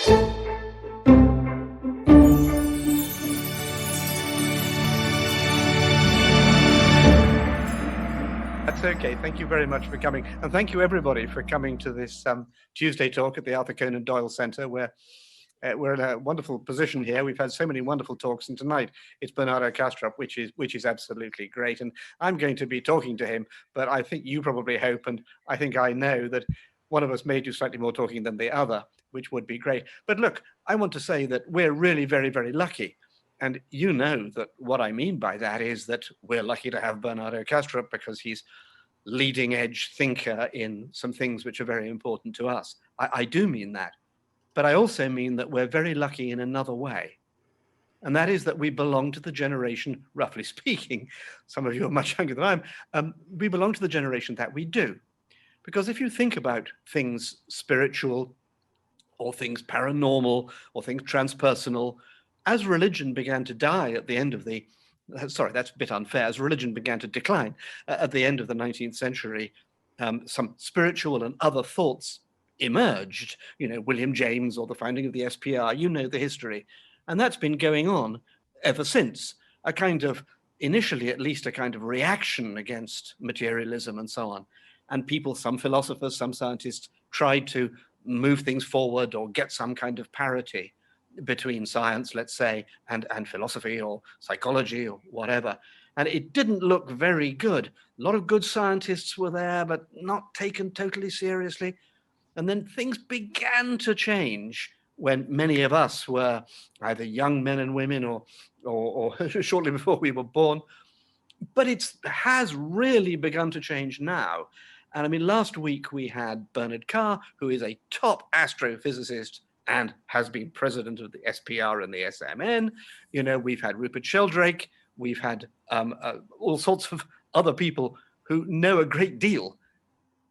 That's okay. Thank you very much for coming. And thank you, everybody, for coming to this Tuesday talk at the Arthur Conan Doyle Center, where we're in a wonderful position here. We've had so many wonderful talks, and tonight it's Bernardo Kastrup, which is absolutely great. And I'm going to be talking to him, but I think you probably hope, and I think I know, that one of us may do slightly more talking than the other, which would be great. But look, I want to say that we're really very, very lucky. And you know that what I mean by that is that we're lucky to have Bernardo Kastrup because he's leading edge thinker in some things which are very important to us. I do mean that. But I also mean that we're very lucky in another way. And that is that we belong to the generation, roughly speaking, some of you are much younger than I am, we belong to the generation that we do. Because if you think about things spiritual or things paranormal or things transpersonal, as religion began to die at the end of the, sorry, that's a bit unfair, as religion began to decline at the end of the 19th century, some spiritual and other thoughts emerged, William James or the founding of the SPR, the history. And that's been going on ever since, a kind of, initially at least, a kind of reaction against materialism and so on. And people, some philosophers, some scientists, tried to move things forward or get some kind of parity between science, let's say, and philosophy or psychology or whatever. And it didn't look very good. A lot of good scientists were there, but not taken totally seriously. And then things began to change when many of us were either young men and women or shortly before we were born. But it has really begun to change now. And I mean, last week we had Bernard Carr, who is a top astrophysicist and has been president of the SPR and the SMN. We've had Rupert Sheldrake. We've had all sorts of other people who know a great deal.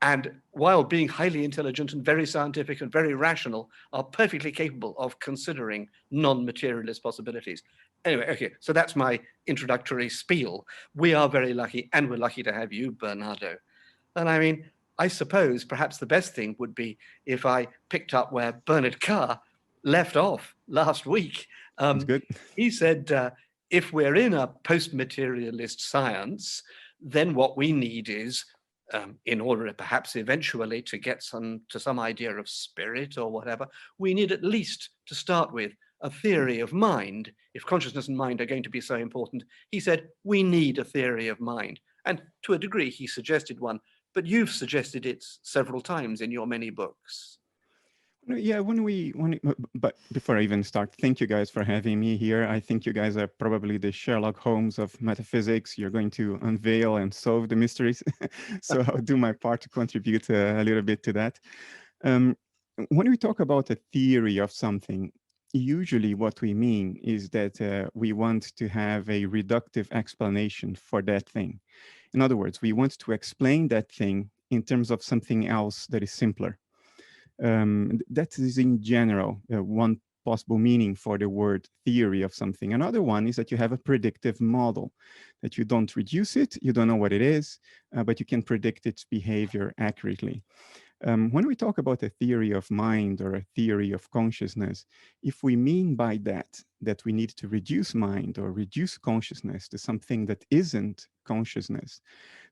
And while being highly intelligent and very scientific and very rational, are perfectly capable of considering non-materialist possibilities. Anyway, okay, so that's my introductory spiel. We are very lucky, and we're lucky to have you, Bernardo. And I mean, I suppose perhaps the best thing would be if I picked up where Bernard Carr left off last week. That's good. He said, if we're in a post-materialist science, then what we need is, in order perhaps eventually to get to some idea of spirit or whatever, we need at least to start with a theory of mind. If consciousness and mind are going to be so important, he said, we need a theory of mind. And to a degree, he suggested one, but you've suggested it several times in your many books. Yeah, but before I even start, thank you guys for having me here. I think you guys are probably the Sherlock Holmes of metaphysics. You're going to unveil and solve the mysteries. So I'll do my part to contribute a little bit to that. When we talk about a theory of something, usually what we mean is that we want to have a reductive explanation for that thing. In other words, we want to explain that thing in terms of something else that is simpler. That is in general one possible meaning for the word theory of something. Another one is that you have a predictive model, that you don't reduce it, you don't know what it is, but you can predict its behavior accurately. When we talk about a theory of mind or a theory of consciousness, if we mean by that we need to reduce mind or reduce consciousness to something that isn't consciousness,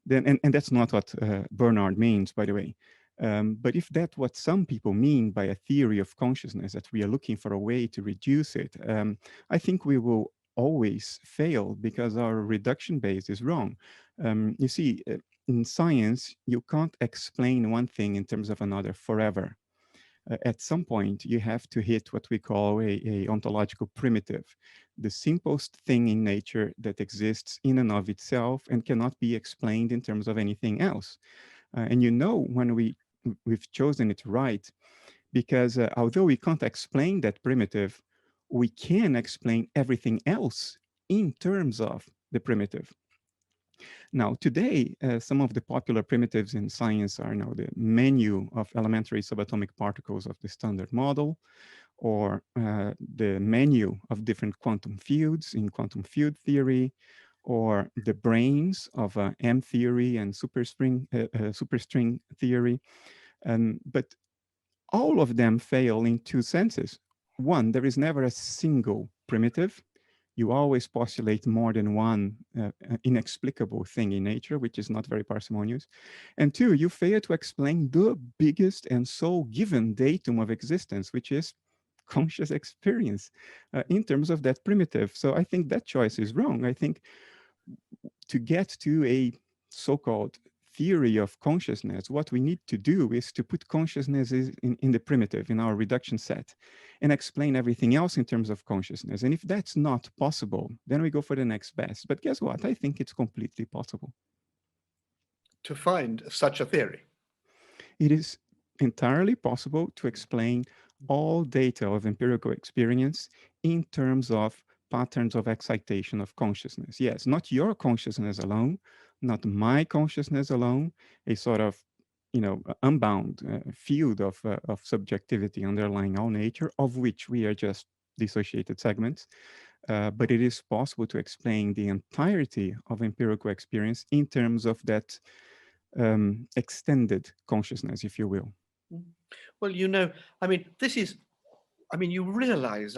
then, and that's not what Bernard means, by the way. But if that's what some people mean by a theory of consciousness, that we are looking for a way to reduce it, I think we will always fail because our reduction base is wrong. You see, in science, you can't explain one thing in terms of another forever. At some point, you have to hit what we call a ontological primitive, the simplest thing in nature that exists in and of itself and cannot be explained in terms of anything else. And when we've chosen it right, because although we can't explain that primitive, we can explain everything else in terms of the primitive. Now, today, some of the popular primitives in science are now the menu of elementary subatomic particles of the Standard Model, or the menu of different quantum fields in quantum field theory, or the brains of M theory and superstring theory. But all of them fail in two senses. one, there is never a single primitive. You always postulate more than one inexplicable thing in nature, which is not very parsimonious. And two, you fail to explain the biggest and sole given datum of existence, which is conscious experience in terms of that primitive. So I think that choice is wrong. I think to get to a so-called theory of consciousness, what we need to do is to put consciousness in the primitive, in our reduction set, and explain everything else in terms of consciousness. And if that's not possible, then we go for the next best. But guess what? I think it's completely possible. To find such a theory. It is entirely possible to explain all data of empirical experience in terms of patterns of excitation of consciousness. Yes, not your consciousness alone, not my consciousness alone, a sort of unbound field of subjectivity underlying all nature, of which we are just dissociated segments. But it is possible to explain the entirety of empirical experience in terms of that extended consciousness, if you will. Well, I mean, you realize,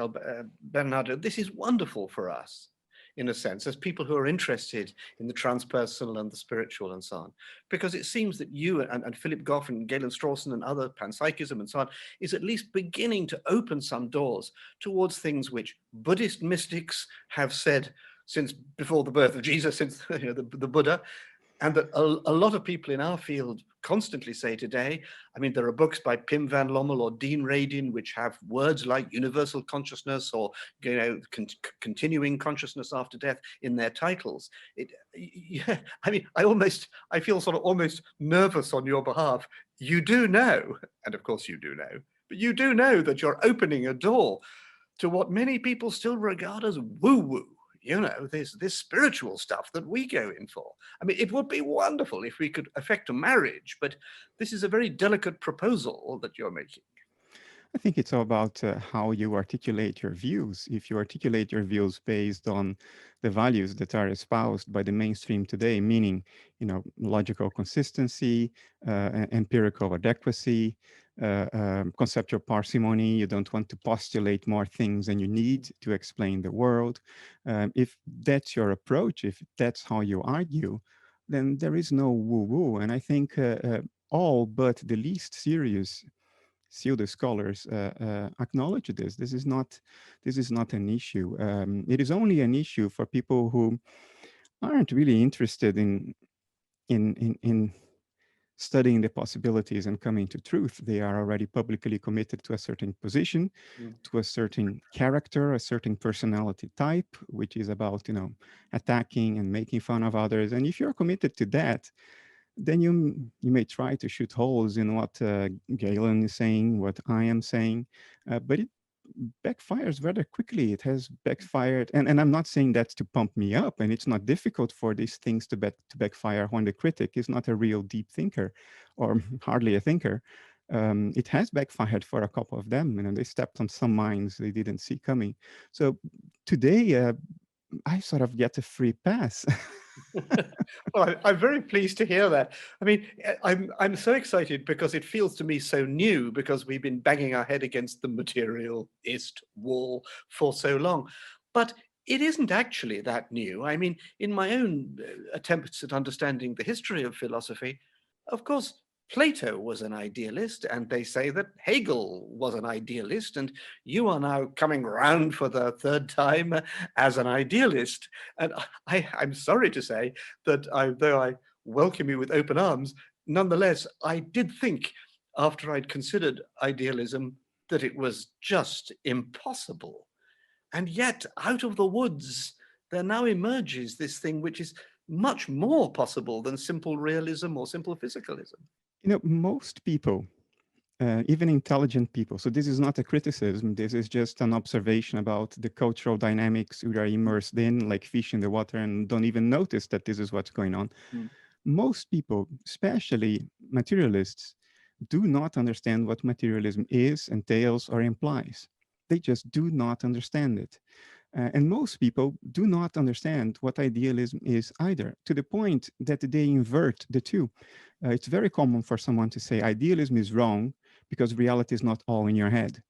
Bernardo, this is wonderful for us, in a sense, as people who are interested in the transpersonal and the spiritual and so on, because it seems that you and Philip Goff and Galen Strawson and other panpsychism and so on is at least beginning to open some doors towards things which Buddhist mystics have said since before the birth of Jesus, since the Buddha, and that a lot of people in our field constantly say today. I mean, there are books by Pim van Lommel or Dean Radin which have words like universal consciousness or continuing consciousness after death in their titles. Yeah, I mean, I feel sort of almost nervous on your behalf. You do know, and of course you do know, but you do know that you're opening a door to what many people still regard as woo-woo. This spiritual stuff that we go in for. I mean, it would be wonderful if we could effect a marriage, but this is a very delicate proposal that you're making. I think it's all about how you articulate your views. If you articulate your views based on the values that are espoused by the mainstream today, meaning, logical consistency, empirical adequacy, conceptual parsimony, you don't want to postulate more things than you need to explain the world. If that's your approach, if that's how you argue, then there is no woo-woo. And I think all but the least serious pseudo scholars acknowledge this. This is not an issue. It is only an issue for people who aren't really interested in studying the possibilities and coming to truth. They are already publicly committed to a certain position, to a certain character, a certain personality type, which is about, attacking and making fun of others. And if you're committed to that, then you may try to shoot holes in what Galen is saying, what I am saying, but it backfires rather quickly. It has backfired, and I'm not saying that to pump me up, and it's not difficult for these things to backfire when the critic is not a real deep thinker or hardly a thinker. It has backfired for a couple of them, and they stepped on some mines they didn't see coming. So today, I sort of get a free pass. Well, I'm very pleased to hear that. I mean, I'm so excited because it feels to me so new, because we've been banging our head against the materialist wall for so long. But it isn't actually that new. I mean, in my own attempts at understanding the history of philosophy, of course, Plato was an idealist, and they say that Hegel was an idealist, and you are now coming round for the third time as an idealist. And I'm sorry to say that though I welcome you with open arms, nonetheless, I did think, after I'd considered idealism, that it was just impossible. And yet, out of the woods, there now emerges this thing which is much more possible than simple realism or simple physicalism. Most people, even intelligent people, so this is not a criticism, this is just an observation about the cultural dynamics we are immersed in, like fish in the water, and don't even notice that this is what's going on. Most people, especially materialists, do not understand what materialism is, entails, or implies. They just do not understand it. And most people do not understand what idealism is either, to the point that they invert the two. It's very common for someone to say idealism is wrong because reality is not all in your head.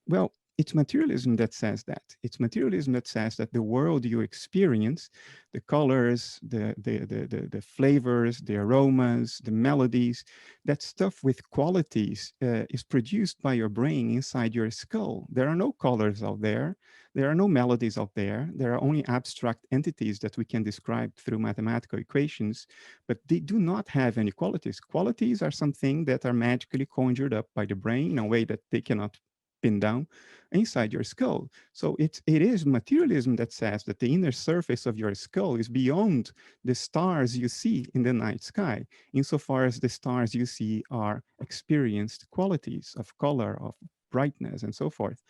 Well, it's materialism that says that. It's materialism that says that the world you experience, the colors, the flavors, the aromas, the melodies, that stuff with qualities is produced by your brain inside your skull. There are no colors out there. There are no melodies out there. There are only abstract entities that we can describe through mathematical equations, but they do not have any qualities. Qualities are something that are magically conjured up by the brain in a way that they cannot pin down inside your skull. So it is materialism that says that the inner surface of your skull is beyond the stars you see in the night sky, insofar as the stars you see are experienced qualities of color, of brightness, and so forth.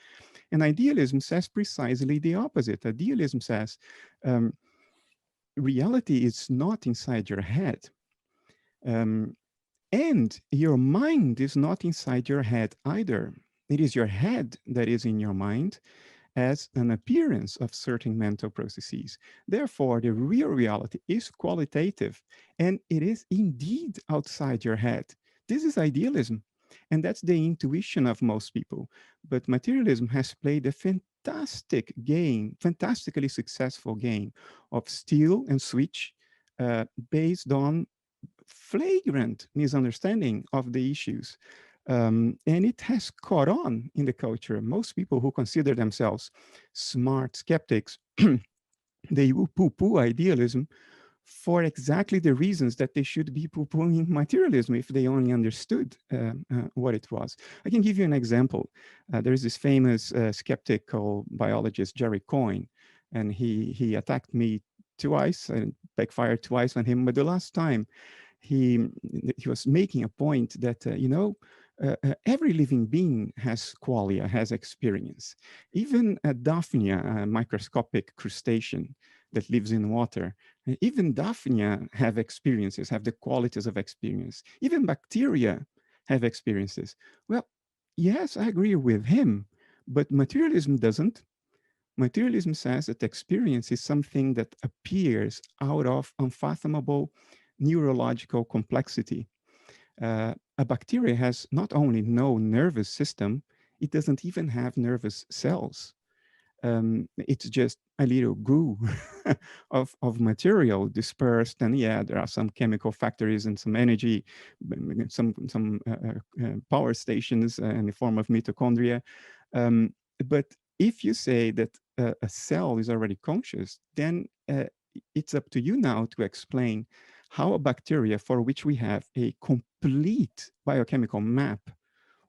And idealism says precisely the opposite. Idealism says reality is not inside your head. And your mind is not inside your head either. It is your head that is in your mind as an appearance of certain mental processes. Therefore, the real reality is qualitative, and it is indeed outside your head. This is idealism, and that's the intuition of most people. But materialism has played a fantastic game, fantastically successful game of steal and switch based on flagrant misunderstanding of the issues. And it has caught on in the culture. Most people who consider themselves smart skeptics, they will poo-poo idealism for exactly the reasons that they should be poo-pooing materialism if they only understood what it was. I can give you an example. There is this famous skeptical biologist, Jerry Coyne, and he attacked me twice and backfired twice on him. But the last time, he was making a point that, every living being has qualia, has experience. Even a Daphnia, a microscopic crustacean that lives in water, even Daphnia have experiences, have the qualities of experience. Even bacteria have experiences. Well, yes, I agree with him, but materialism doesn't. Materialism says that experience is something that appears out of unfathomable neurological complexity. A bacteria has not only no nervous system, it doesn't even have nervous cells. It's just a little goo of material dispersed, and yeah, there are some chemical factories and some energy, some power stations in the form of mitochondria. But if you say that a cell is already conscious, then it's up to you now to explain how a bacteria, for which we have a complete biochemical map,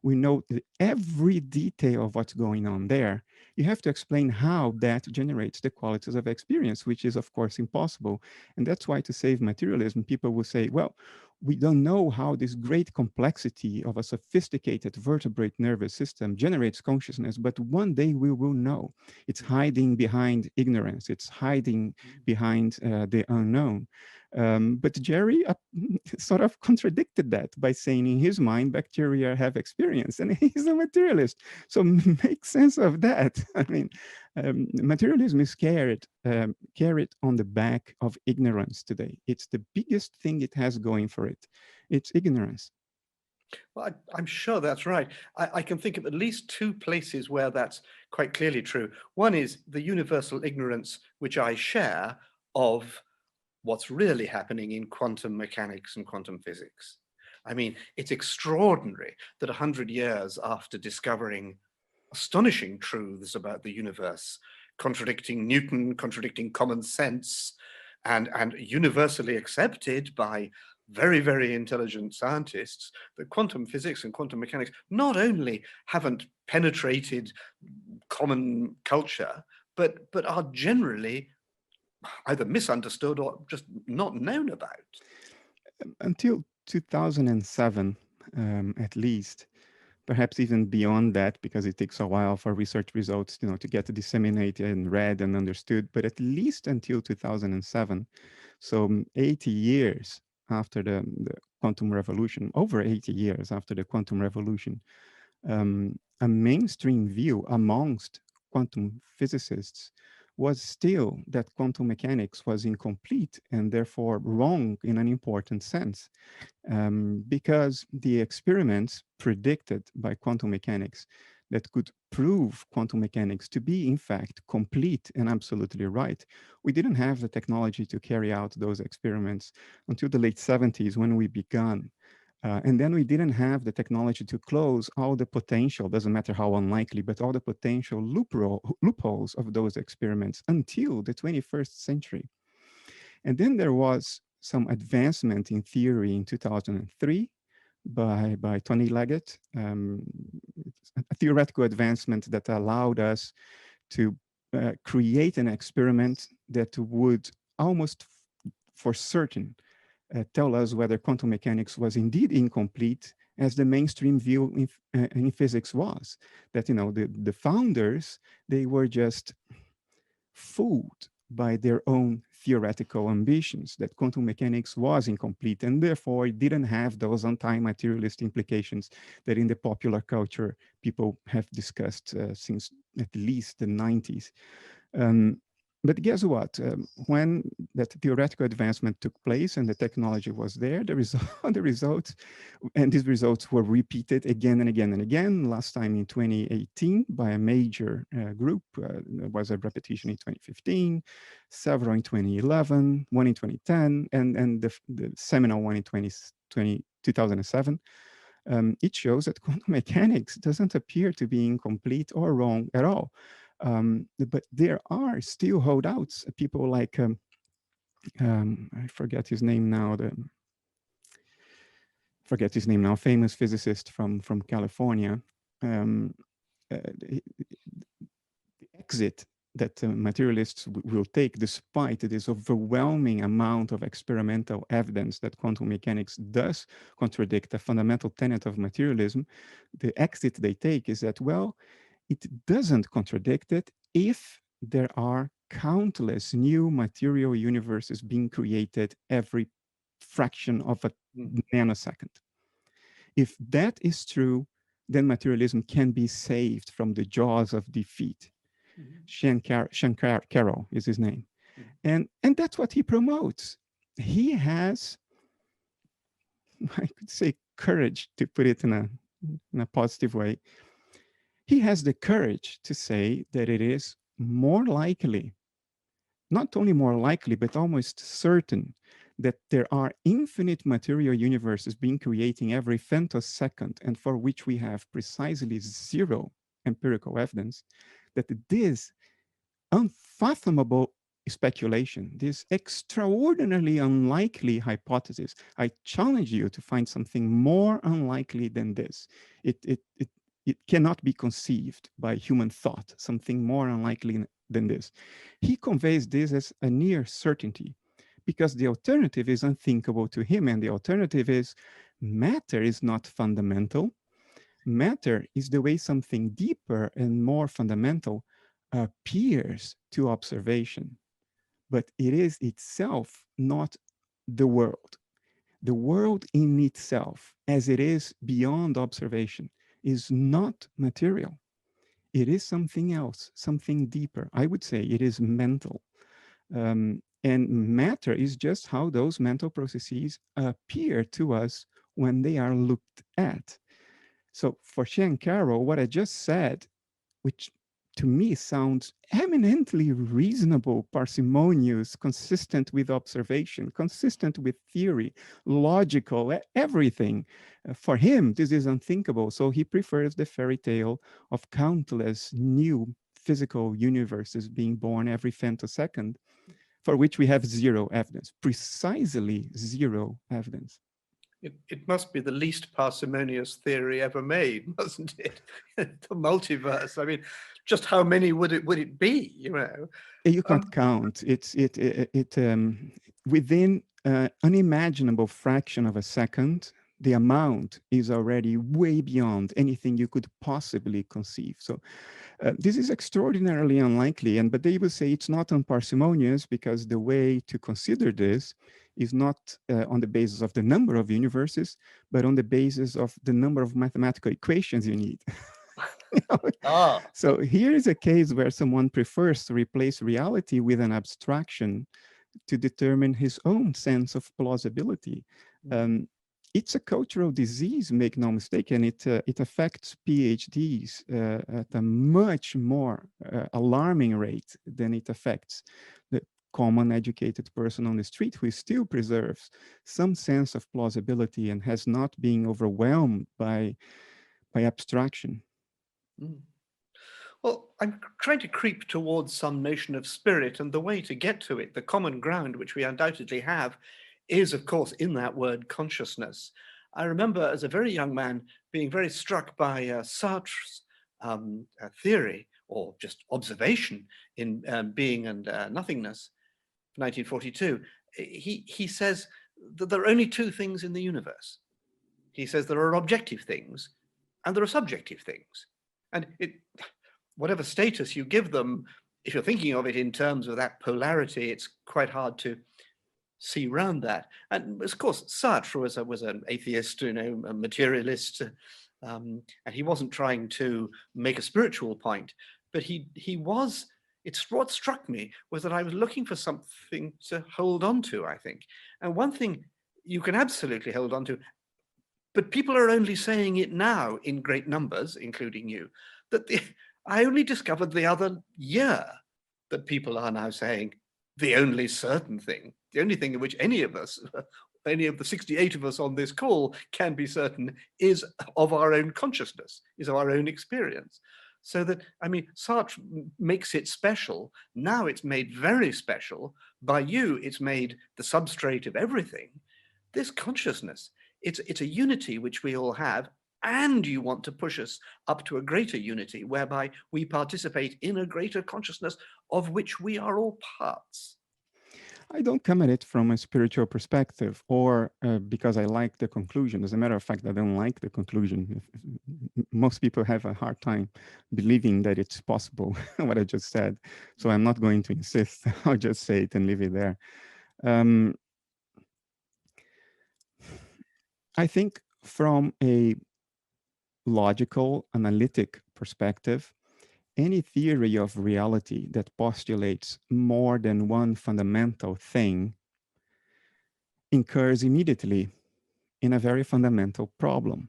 we know every detail of what's going on there. You have to explain how that generates the qualities of experience, which is, of course, impossible. And that's why, to save materialism, people will say, well, we don't know how this great complexity of a sophisticated vertebrate nervous system generates consciousness, but one day we will know. It's hiding behind ignorance. It's hiding behind the unknown. But Jerry sort of contradicted that by saying in his mind, bacteria have experience, and he's a materialist. So make sense of that. I mean, materialism is carried on the back of ignorance today. It's the biggest thing it has going for it. It's ignorance. Well, I'm sure that's right. I can think of at least two places where that's quite clearly true. One is the universal ignorance, which I share, of what's really happening in quantum mechanics and quantum physics. I mean, it's extraordinary that 100 years after discovering astonishing truths about the universe, contradicting Newton, contradicting common sense, and universally accepted by very, very intelligent scientists, that quantum physics and quantum mechanics not only haven't penetrated common culture, but are generally either misunderstood or just not known about. Until 2007, at least, perhaps even beyond that, because it takes a while for research results, to get disseminated and read and understood, but at least until 2007, so 80 years after the quantum revolution, over 80 years after the quantum revolution, a mainstream view amongst quantum physicists was still that quantum mechanics was incomplete and therefore wrong in an important sense, because the experiments predicted by quantum mechanics that could prove quantum mechanics to be, in fact, complete and absolutely right. We didn't have the technology to carry out those experiments until the late 70s when we began. And then we didn't have the technology to close all the potential, doesn't matter how unlikely, but all the potential loopholes of those experiments until the 21st century. And then there was some advancement in theory in 2003 by Tony Leggett, a theoretical advancement that allowed us to create an experiment that would almost for certain tell us whether quantum mechanics was indeed incomplete, as the mainstream view in physics was. That, you know, the founders, they were just fooled by their own theoretical ambitions, that quantum mechanics was incomplete, and therefore it didn't have those anti-materialist implications that in the popular culture people have discussed since at least the 90s. But guess what? When that theoretical advancement took place and the technology was there, the results, and these results were repeated again and again and again. Last time in 2018 by a major group. There was a repetition in 2015, several in 2011, one in 2010, and the seminal one in 2007. It shows that quantum mechanics doesn't appear to be incomplete or wrong at all. But there are still holdouts, people like, I forget his name now, famous physicist from California. The exit that materialists will take, despite this overwhelming amount of experimental evidence that quantum mechanics does contradict a fundamental tenet of materialism, the exit they take is that, well, it doesn't contradict it if there are countless new material universes being created every fraction of a nanosecond. If that is true, then materialism can be saved from the jaws of defeat. Carroll is his name. And that's what he promotes. He has, I could say, courage, to put it in a positive way. He has the courage to say that it is more likely, not only more likely, but almost certain, that there are infinite material universes being created every femtosecond, and for which we have precisely zero empirical evidence, that this unfathomable speculation, this extraordinarily unlikely hypothesis, I challenge you to find something more unlikely than this. It cannot be conceived by human thought, something more unlikely than this. He conveys this as a near certainty, because the alternative is unthinkable to him, and the alternative is matter is not fundamental. Matter is the way something deeper and more fundamental appears to observation, but it is itself not the world. The world in itself, as it is beyond observation, is not material. It is something else, something deeper. I would say it is mental. And matter is just how those mental processes appear to us when they are looked at. So for Carroll, what I just said, which to me sounds eminently reasonable, parsimonious, consistent with observation, consistent with theory, logical, everything. For him, this is unthinkable. So he prefers the fairy tale of countless new physical universes being born every femtosecond, for which we have zero evidence, precisely zero evidence. It must be the least parsimonious theory ever made, mustn't it? The multiverse. I mean, just how many would it be? You know, you can't count. It's within an unimaginable fraction of a second. The amount is already way beyond anything you could possibly conceive. So this is extraordinarily unlikely. But they will say it's not unparsimonious, because the way to consider this is not on the basis of the number of universes, but on the basis of the number of mathematical equations you need. So here is a case where someone prefers to replace reality with an abstraction to determine his own sense of plausibility. it's a cultural disease, make no mistake, and it affects PhDs at a much more alarming rate than it affects the common educated person on the street, who still preserves some sense of plausibility and has not been overwhelmed by abstraction. Mm. Well, I'm trying to creep towards some notion of spirit, and the way to get to it, the common ground which we undoubtedly have, is, of course, in that word consciousness. I remember as a very young man being very struck by Sartre's theory, or just observation, in Being and Nothingness, 1942. He says that there are only two things in the universe. He says there are objective things and there are subjective things. And whatever status you give them, if you're thinking of it in terms of that polarity, it's quite hard to see around that. And of course, Sartre was an atheist, a materialist, and he wasn't trying to make a spiritual point, but he was. It's what struck me was that I was looking for something to hold on to, I think. And one thing you can absolutely hold on to, but people are only saying it now in great numbers, including you, that I only discovered the other year that people are now saying the only certain thing, the only thing in which any of us, any of the 68 of us on this call can be certain, is of our own consciousness, is of our own experience. So that, I mean, Sartre makes it special. Now it's made very special. By you, it's made the substrate of everything. This consciousness, it's a unity which we all have, and you want to push us up to a greater unity whereby we participate in a greater consciousness of which we are all parts. I don't come at it from a spiritual perspective or because I like the conclusion. As a matter of fact, I don't like the conclusion. Most people have a hard time believing that it's possible, what I just said. So I'm not going to insist. I'll just say it and leave it there. I think from a logical, analytic perspective, any theory of reality that postulates more than one fundamental thing incurs immediately in a very fundamental problem,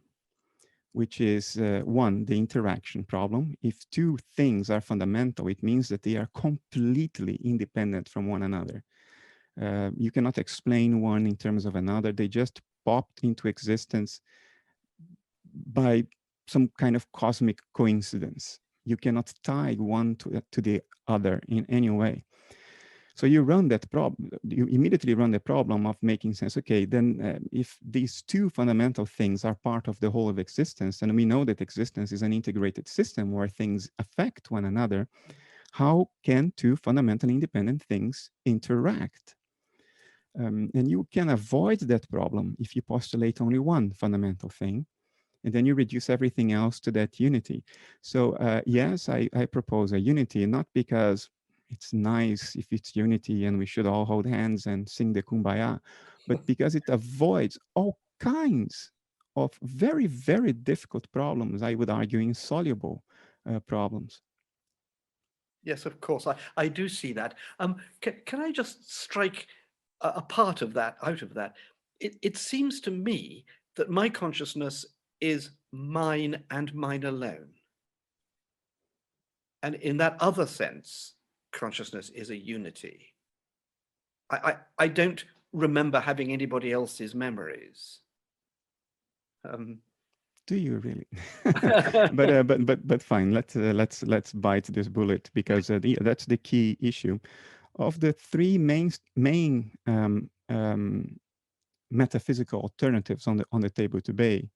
which is one, the interaction problem. If two things are fundamental, it means that they are completely independent from one another. You cannot explain one in terms of another. They just popped into existence by some kind of cosmic coincidence. You cannot tie one to the other in any way. So you run that problem, you immediately run the problem of making sense. Okay, then if these two fundamental things are part of the whole of existence, and we know that existence is an integrated system where things affect one another, how can two fundamentally independent things interact? And you can avoid that problem if you postulate only one fundamental thing, and then you reduce everything else to that unity. So yes, I propose a unity, not because it's nice if it's unity and we should all hold hands and sing the Kumbaya, but because it avoids all kinds of very, very difficult problems, I would argue insoluble problems. Yes, of course, I do see that. Can I just strike a part of that out of that? It seems to me that my consciousness is mine and mine alone. And in that other sense, consciousness is a unity. I don't remember having anybody else's memories. Do you really? but fine. Let's bite this bullet, because that's the key issue. Of the three main metaphysical alternatives on the table today,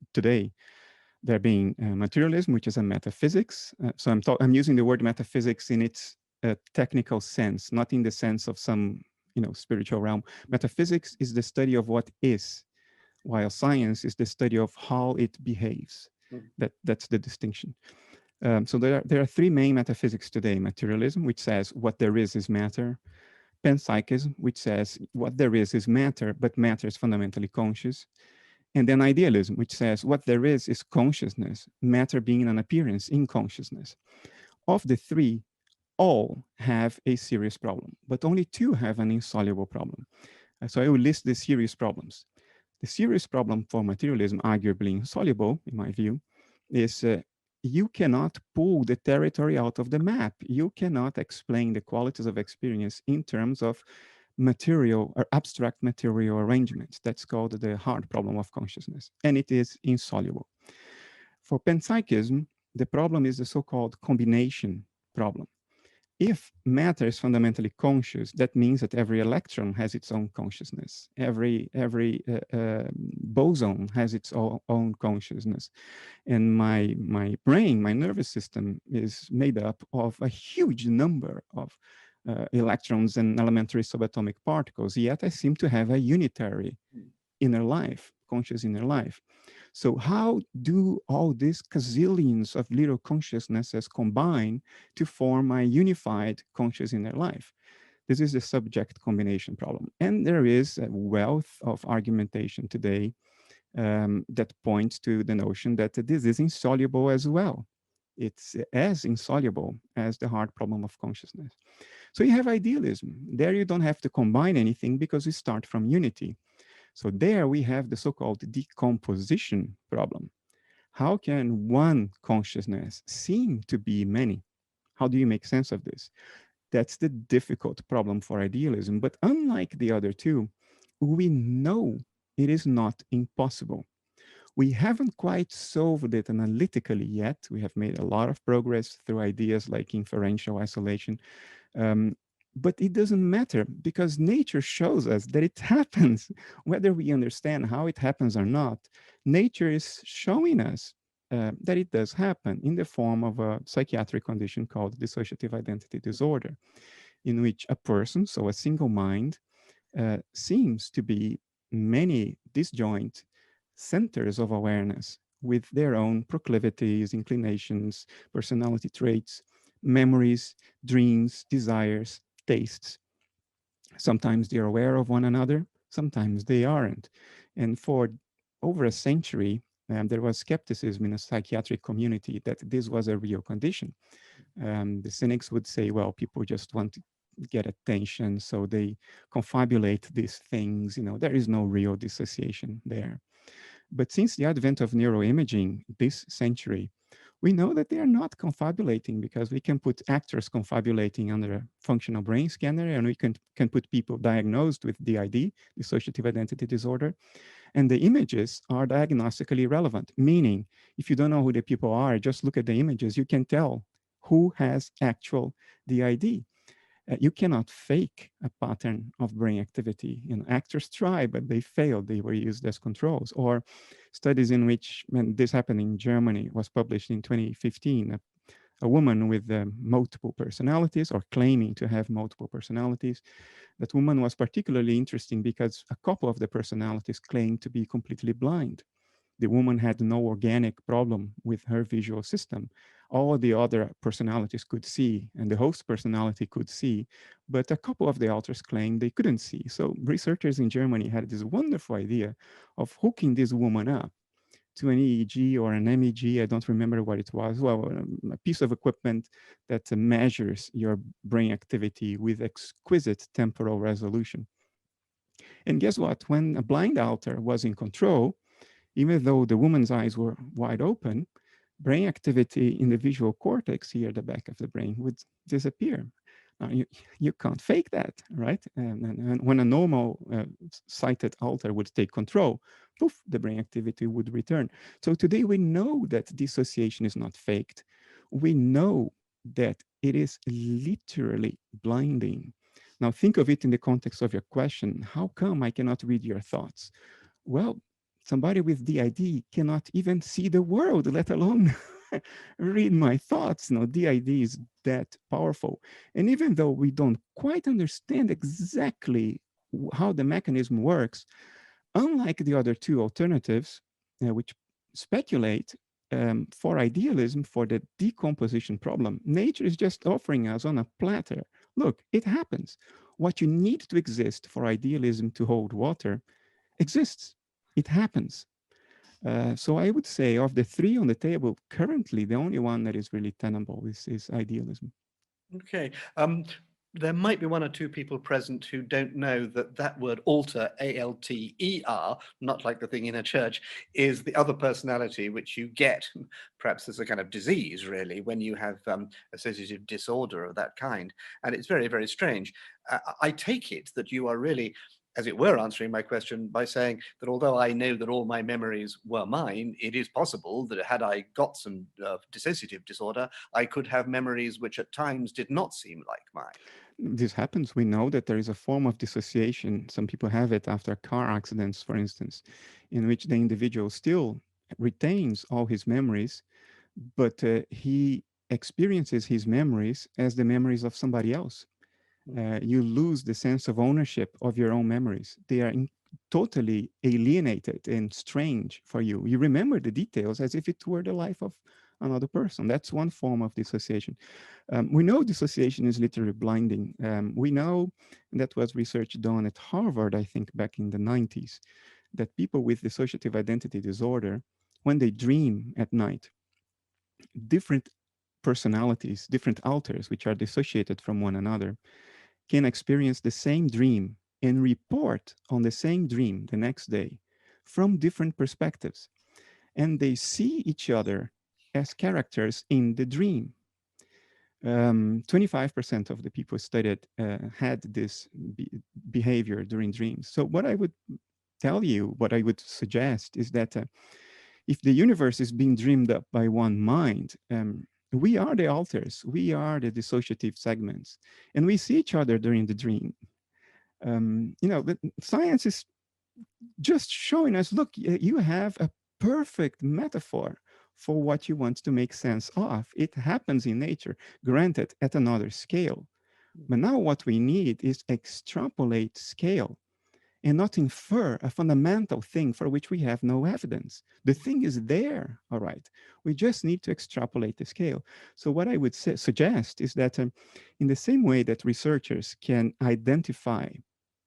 there being materialism, which is a metaphysics. So I'm using the word metaphysics in its technical sense, not in the sense of some spiritual realm. Metaphysics is the study of what is, while science is the study of how it behaves. That's the distinction. So there are three main metaphysics today: materialism, which says what there is matter; panpsychism, which says what there is matter, but matter is fundamentally conscious; and then idealism, which says what there is consciousness, matter being an appearance in consciousness. Of the three, all have a serious problem, but only two have an insoluble problem. So I will list the serious problems. The serious problem for materialism, arguably insoluble, in my view, is you cannot pull the territory out of the map. You cannot explain the qualities of experience in terms of material or abstract material arrangements. That's called the hard problem of consciousness, and it is insoluble. For panpsychism, the problem is the so-called combination problem. If matter is fundamentally conscious, that means that every electron has its own consciousness. Every boson has its own consciousness. And my brain, my nervous system is made up of a huge number of electrons and elementary subatomic particles, yet I seem to have a unitary inner life, conscious inner life. So how do all these gazillions of little consciousnesses combine to form a unified conscious inner life? This is the subject combination problem. And there is a wealth of argumentation today that points to the notion that this is insoluble as well. It's as insoluble as the hard problem of consciousness. So you have idealism. There you don't have to combine anything because you start from unity. So there we have the so-called decomposition problem. How can one consciousness seem to be many? How do you make sense of this? That's the difficult problem for idealism. But unlike the other two, we know it is not impossible. We haven't quite solved it analytically yet. We have made a lot of progress through ideas like inferential isolation. But it doesn't matter because nature shows us that it happens, whether we understand how it happens or not. Nature is showing us that it does happen in the form of a psychiatric condition called dissociative identity disorder, in which a person, so a single mind, seems to be many disjoint centers of awareness with their own proclivities, inclinations, personality traits, memories, dreams, desires, tastes. Sometimes they're aware of one another, sometimes they aren't. And for over a century, there was skepticism in the psychiatric community that this was a real condition. The cynics would say, well, people just want to get attention, so they confabulate these things. You know, there is no real dissociation there. But since the advent of neuroimaging this century, we know that they are not confabulating because we can put actors confabulating under a functional brain scanner, and we can put people diagnosed with DID, dissociative identity disorder, and the images are diagnostically relevant, meaning if you don't know who the people are, just look at the images, you can tell who has actual DID. You cannot fake a pattern of brain activity. You know, actors try, but they failed. They were used as controls. Or studies in which, when this happened in Germany, was published in 2015, a woman with multiple personalities or claiming to have multiple personalities. That woman was particularly interesting because a couple of the personalities claimed to be completely blind. The woman had no organic problem with her visual system. All the other personalities could see, and the host personality could see, but a couple of the authors claimed they couldn't see. So researchers in Germany had this wonderful idea of hooking this woman up to an EEG or an MEG, I don't remember what it was, well, a piece of equipment that measures your brain activity with exquisite temporal resolution. And guess what? When a blind author was in control, even though the woman's eyes were wide open, brain activity in the visual cortex here at the back of the brain would disappear. You can't fake that, right? And when a normal sighted author would take control, poof, the brain activity would return. So today we know that dissociation is not faked. We know that it is literally blinding. Now think of it in the context of your question. How come I cannot read your thoughts? Well, somebody with DID cannot even see the world, let alone read my thoughts. No, DID is that powerful. And even though we don't quite understand exactly how the mechanism works, unlike the other two alternatives, which speculate for idealism, for the decomposition problem, nature is just offering us on a platter. Look, it happens. What you need to exist for idealism to hold water exists. It happens. So I would say of the three on the table, currently the only one that is really tenable is idealism. Okay. there might be one or two people present who don't know that that word alter, A-L-T-E-R, not like the thing in a church, is the other personality which you get, perhaps as a kind of disease, really, when you have associative disorder of that kind. And it's very, very strange. I take it that you are really, as it were, answering my question by saying that although I know that all my memories were mine, it is possible that had I got some dissociative disorder, I could have memories which at times did not seem like mine. This happens. We know that there is a form of dissociation. Some people have it after car accidents, for instance, in which the individual still retains all his memories, but he experiences his memories as the memories of somebody else. You lose the sense of ownership of your own memories. They are totally alienated and strange for you. You remember the details as if it were the life of another person. That's one form of dissociation. We know dissociation is literally blinding. We know that was research done at Harvard, I think, back in the 90s, that people with dissociative identity disorder, when they dream at night, different personalities, different alters, which are dissociated from one another, can experience the same dream and report on the same dream the next day from different perspectives. And they see each other as characters in the dream. 25% of the people studied had this behavior during dreams. So what I would tell you, what I would suggest is that if the universe is being dreamed up by one mind, we are the alters, we are the dissociative segments, and we see each other during the dream. But science is just showing us, look, you have a perfect metaphor for what you want to make sense of. It happens in nature, granted at another scale. But now what we need is extrapolate scale and not infer a fundamental thing for which we have no evidence. The thing is there, all right. We just need to extrapolate the scale. So what I would suggest is that in the same way that researchers can identify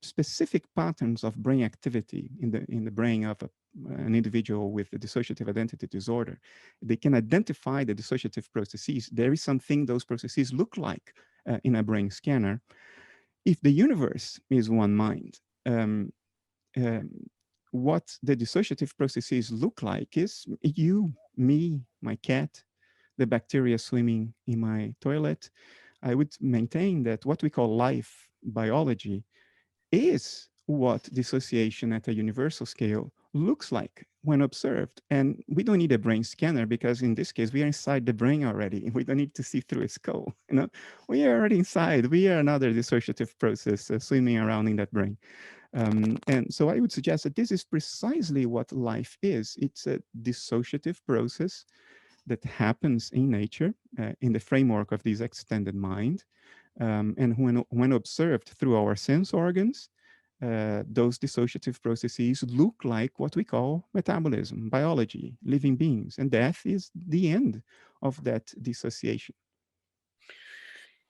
specific patterns of brain activity in the brain of an individual with a dissociative identity disorder, they can identify the dissociative processes. There is something those processes look like in a brain scanner. If the universe is one mind, what the dissociative processes look like is you, me, my cat, the bacteria swimming in my toilet. I would maintain that what we call life biology is what dissociation at a universal scale looks like when observed. And we don't need a brain scanner because in this case, we are inside the brain already. We don't need to see through a skull. We are already inside. We are another dissociative process swimming around in that brain. And so I would suggest that this is precisely what life is. It's a dissociative process that happens in nature in the framework of this extended mind. And when observed through our sense organs, those dissociative processes look like what we call metabolism, biology, living beings, and death is the end of that dissociation.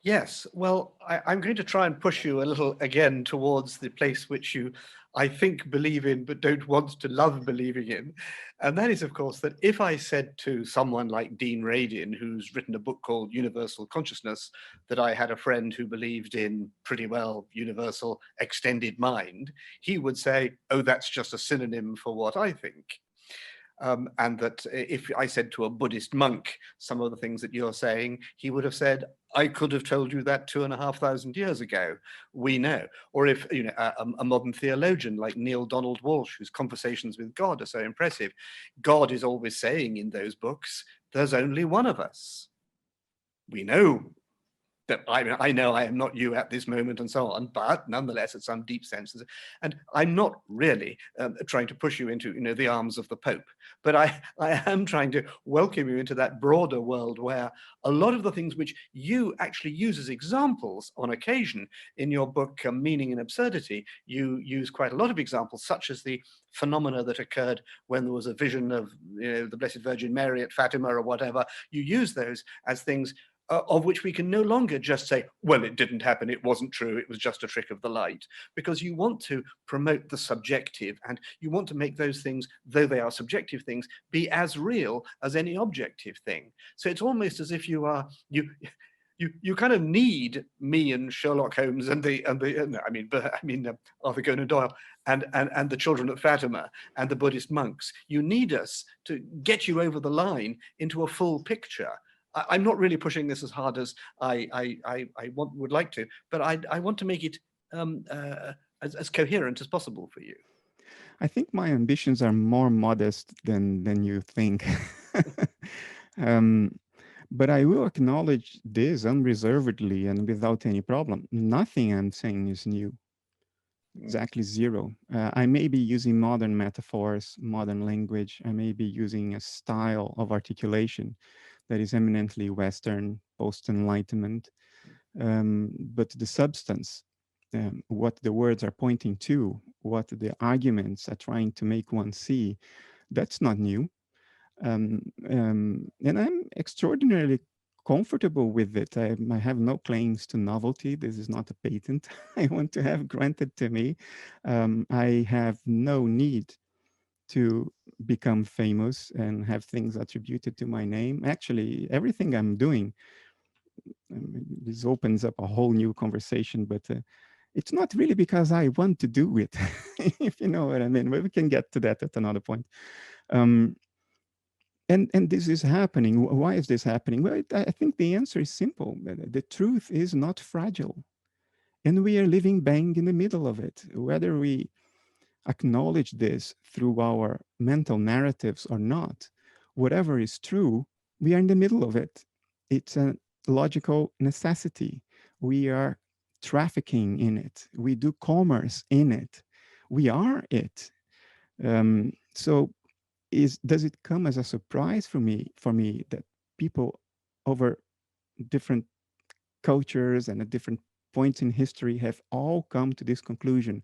Yes, well, I'm going to try and push you a little again towards the place which you, I think, believe in, but don't want to love believing in. And that is, of course, that if I said to someone like Dean Radin, who's written a book called Universal Consciousness, that I had a friend who believed in pretty well universal extended mind, he would say, oh, that's just a synonym for what I think. And that if I said to a Buddhist monk some of the things that you're saying, he would have said, I could have told you that 2,500 years ago. We know. Or if a modern theologian like Neil Donald Walsh, whose conversations with God are so impressive, God is always saying in those books, there's only one of us. We know that I know I am not you at this moment and so on, but nonetheless, at some deep sense, and I'm not really trying to push you into the arms of the Pope, but I am trying to welcome you into that broader world where a lot of the things which you actually use as examples on occasion in your book, Meaning and Absurdity, you use quite a lot of examples, such as the phenomena that occurred when there was a vision of the Blessed Virgin Mary at Fatima or whatever. You use those as things of which we can no longer just say, well, it didn't happen, it wasn't true, it was just a trick of the light, because you want to promote the subjective and you want to make those things, though they are subjective things, be as real as any objective thing. So it's almost as if you kind of need me and Sherlock Holmes and Arthur Conan Doyle and the children of Fatima and the Buddhist monks. You need us to get you over the line into a full picture. I'm not really pushing this as hard as would like to, but I want to make it as coherent as possible for you. I think my ambitions are more modest than you think. But I will acknowledge this unreservedly and without any problem. Nothing I'm saying is new. Exactly zero. I may be using modern metaphors, modern language. I may be using a style of articulation that is eminently Western, post-enlightenment. But the substance, what the words are pointing to, what the arguments are trying to make one see, that's not new. And I'm extraordinarily comfortable with it. I have no claims to novelty. This is not a patent I want to have granted to me. I have no need to become famous and have things attributed to my name. Actually, everything I'm doing, this opens up a whole new conversation, but it's not really because I want to do it, if you know what I mean. But we can get to that at another point. And this is happening. Why is this happening? Well, I think the answer is simple. The truth is not fragile. And we are living bang in the middle of it. Whether we acknowledge this through our mental narratives or not, whatever is true, we are in the middle of it. It's a logical necessity. We are trafficking in it. We do commerce in it. We are it. So does it come as a surprise for me that people over different cultures and at different points in history have all come to this conclusion,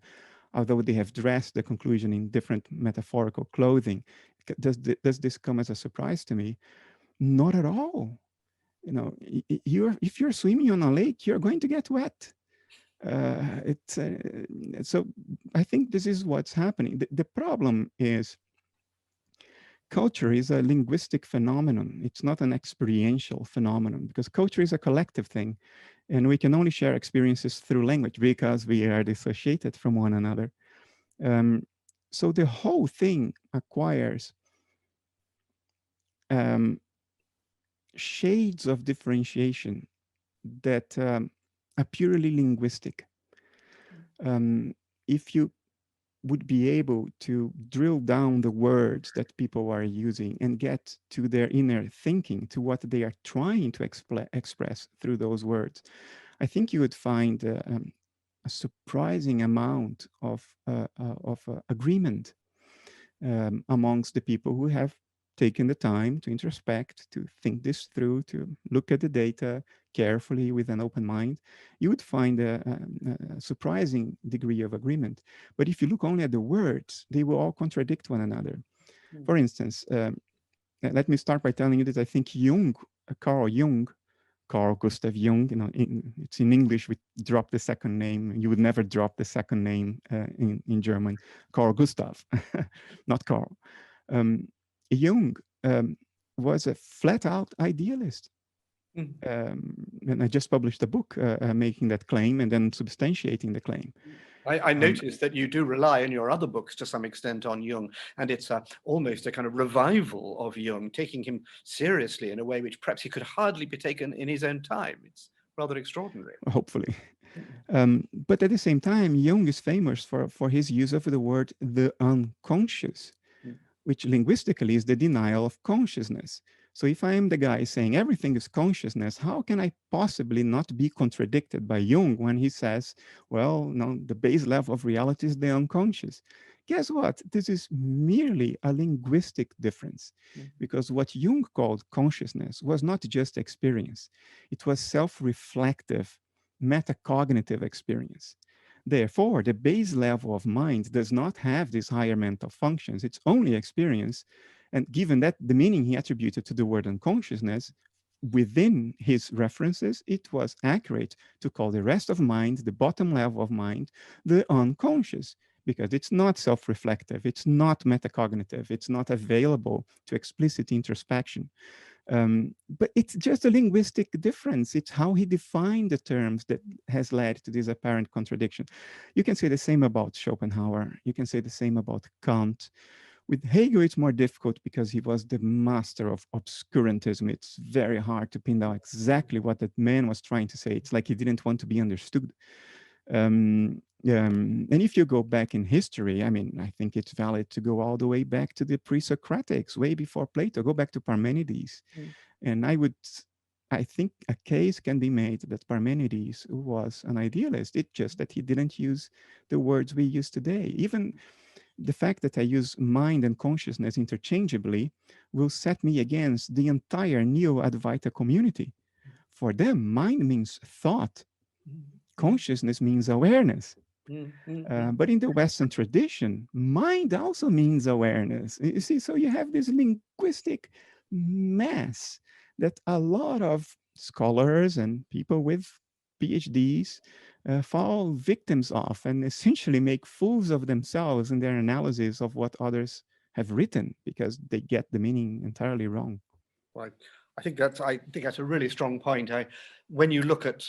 although they have dressed the conclusion in different metaphorical clothing? Does this come as a surprise to me? Not at all. You know, if you're swimming on a lake, you're going to get wet. So I think this is what's happening. The problem is, culture is a linguistic phenomenon. It's not an experiential phenomenon, because culture is a collective thing, and we can only share experiences through language because we are dissociated from one another. So the whole thing acquires shades of differentiation that are purely linguistic. If you would be able to drill down the words that people are using and get to their inner thinking, to what they are trying to express through those words, I think you would find a surprising amount of agreement amongst the people who have taken the time to introspect, to think this through, to look at the data carefully with an open mind. You would find a surprising degree of agreement. But if you look only at the words, they will all contradict one another. For instance, let me start by telling you that I think Carl Gustav Jung, you know, it's in English, we drop the second name. You would never drop the second name in German. Carl Gustav, not Carl. Jung was a flat-out idealist. And I just published a book making that claim and then substantiating the claim. I noticed that you do rely in your other books to some extent on Jung, and it's almost a kind of revival of Jung, taking him seriously in a way which perhaps he could hardly be taken in his own time. It's rather extraordinary. Hopefully. But at the same time, Jung is famous for his use of the word the unconscious, which linguistically is the denial of consciousness. So if I am the guy saying everything is consciousness, how can I possibly not be contradicted by Jung when he says, well, no, the base level of reality is the unconscious? Guess what? This is merely a linguistic difference, because what Jung called consciousness was not just experience. It was self-reflective, metacognitive experience. Therefore, the base level of mind does not have these higher mental functions. It's only experience. And given that the meaning he attributed to the word unconsciousness, within his references, it was accurate to call the rest of mind, the bottom level of mind, the unconscious, because it's not self-reflective, it's not metacognitive, it's not available to explicit introspection. But it's just a linguistic difference. It's how he defined the terms that has led to this apparent contradiction. You can say the same about Schopenhauer. You can say the same about Kant. With Hegel, it's more difficult because he was the master of obscurantism. It's very hard to pin down exactly what that man was trying to say. It's like he didn't want to be understood. And if you go back in history, I mean, I think it's valid to go all the way back to the pre-Socratics, way before Plato. Go back to Parmenides. And I think a case can be made that Parmenides was an idealist. It's just that he didn't use the words we use today. Even the fact that I use mind and consciousness interchangeably will set me against the entire Neo-Advaita community. For them, mind means thought. Consciousness means awareness. But in the Western tradition, mind also means awareness. You see, so you have this linguistic mess that a lot of scholars and people with PhDs fall victims of and essentially make fools of themselves in their analysis of what others have written because they get the meaning entirely wrong. Right. I think that's a really strong point. When you look at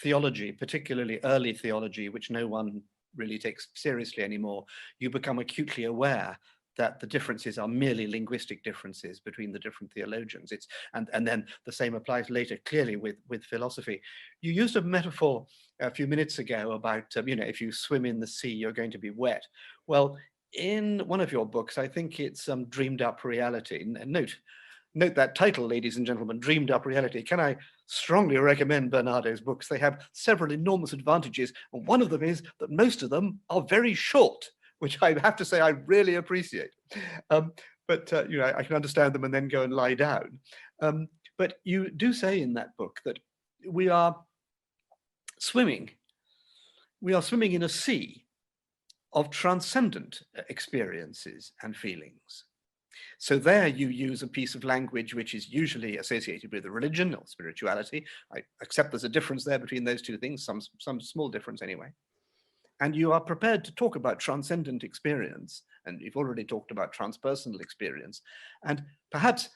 theology, particularly early theology, which no one really takes seriously anymore, you become acutely aware that the differences are merely linguistic differences between the different theologians. And then the same applies later clearly with philosophy. You used a metaphor a few minutes ago about if you swim in the sea, you're going to be wet. Well, in one of your books, I think it's Dreamed Up Reality. Note that title, ladies and gentlemen, Dreamed Up Reality. Can I strongly recommend Bernardo's books? They have several enormous advantages, and one of them is that most of them are very short, which I have to say I really appreciate. But I can understand them and then go and lie down. But you do say in that book that we are swimming in a sea of transcendent experiences and feelings. So there you use a piece of language which is usually associated with a religion or spirituality. I accept there's a difference there between those two things, some small difference anyway. And you are prepared to talk about transcendent experience. And you've already talked about transpersonal experience. And perhaps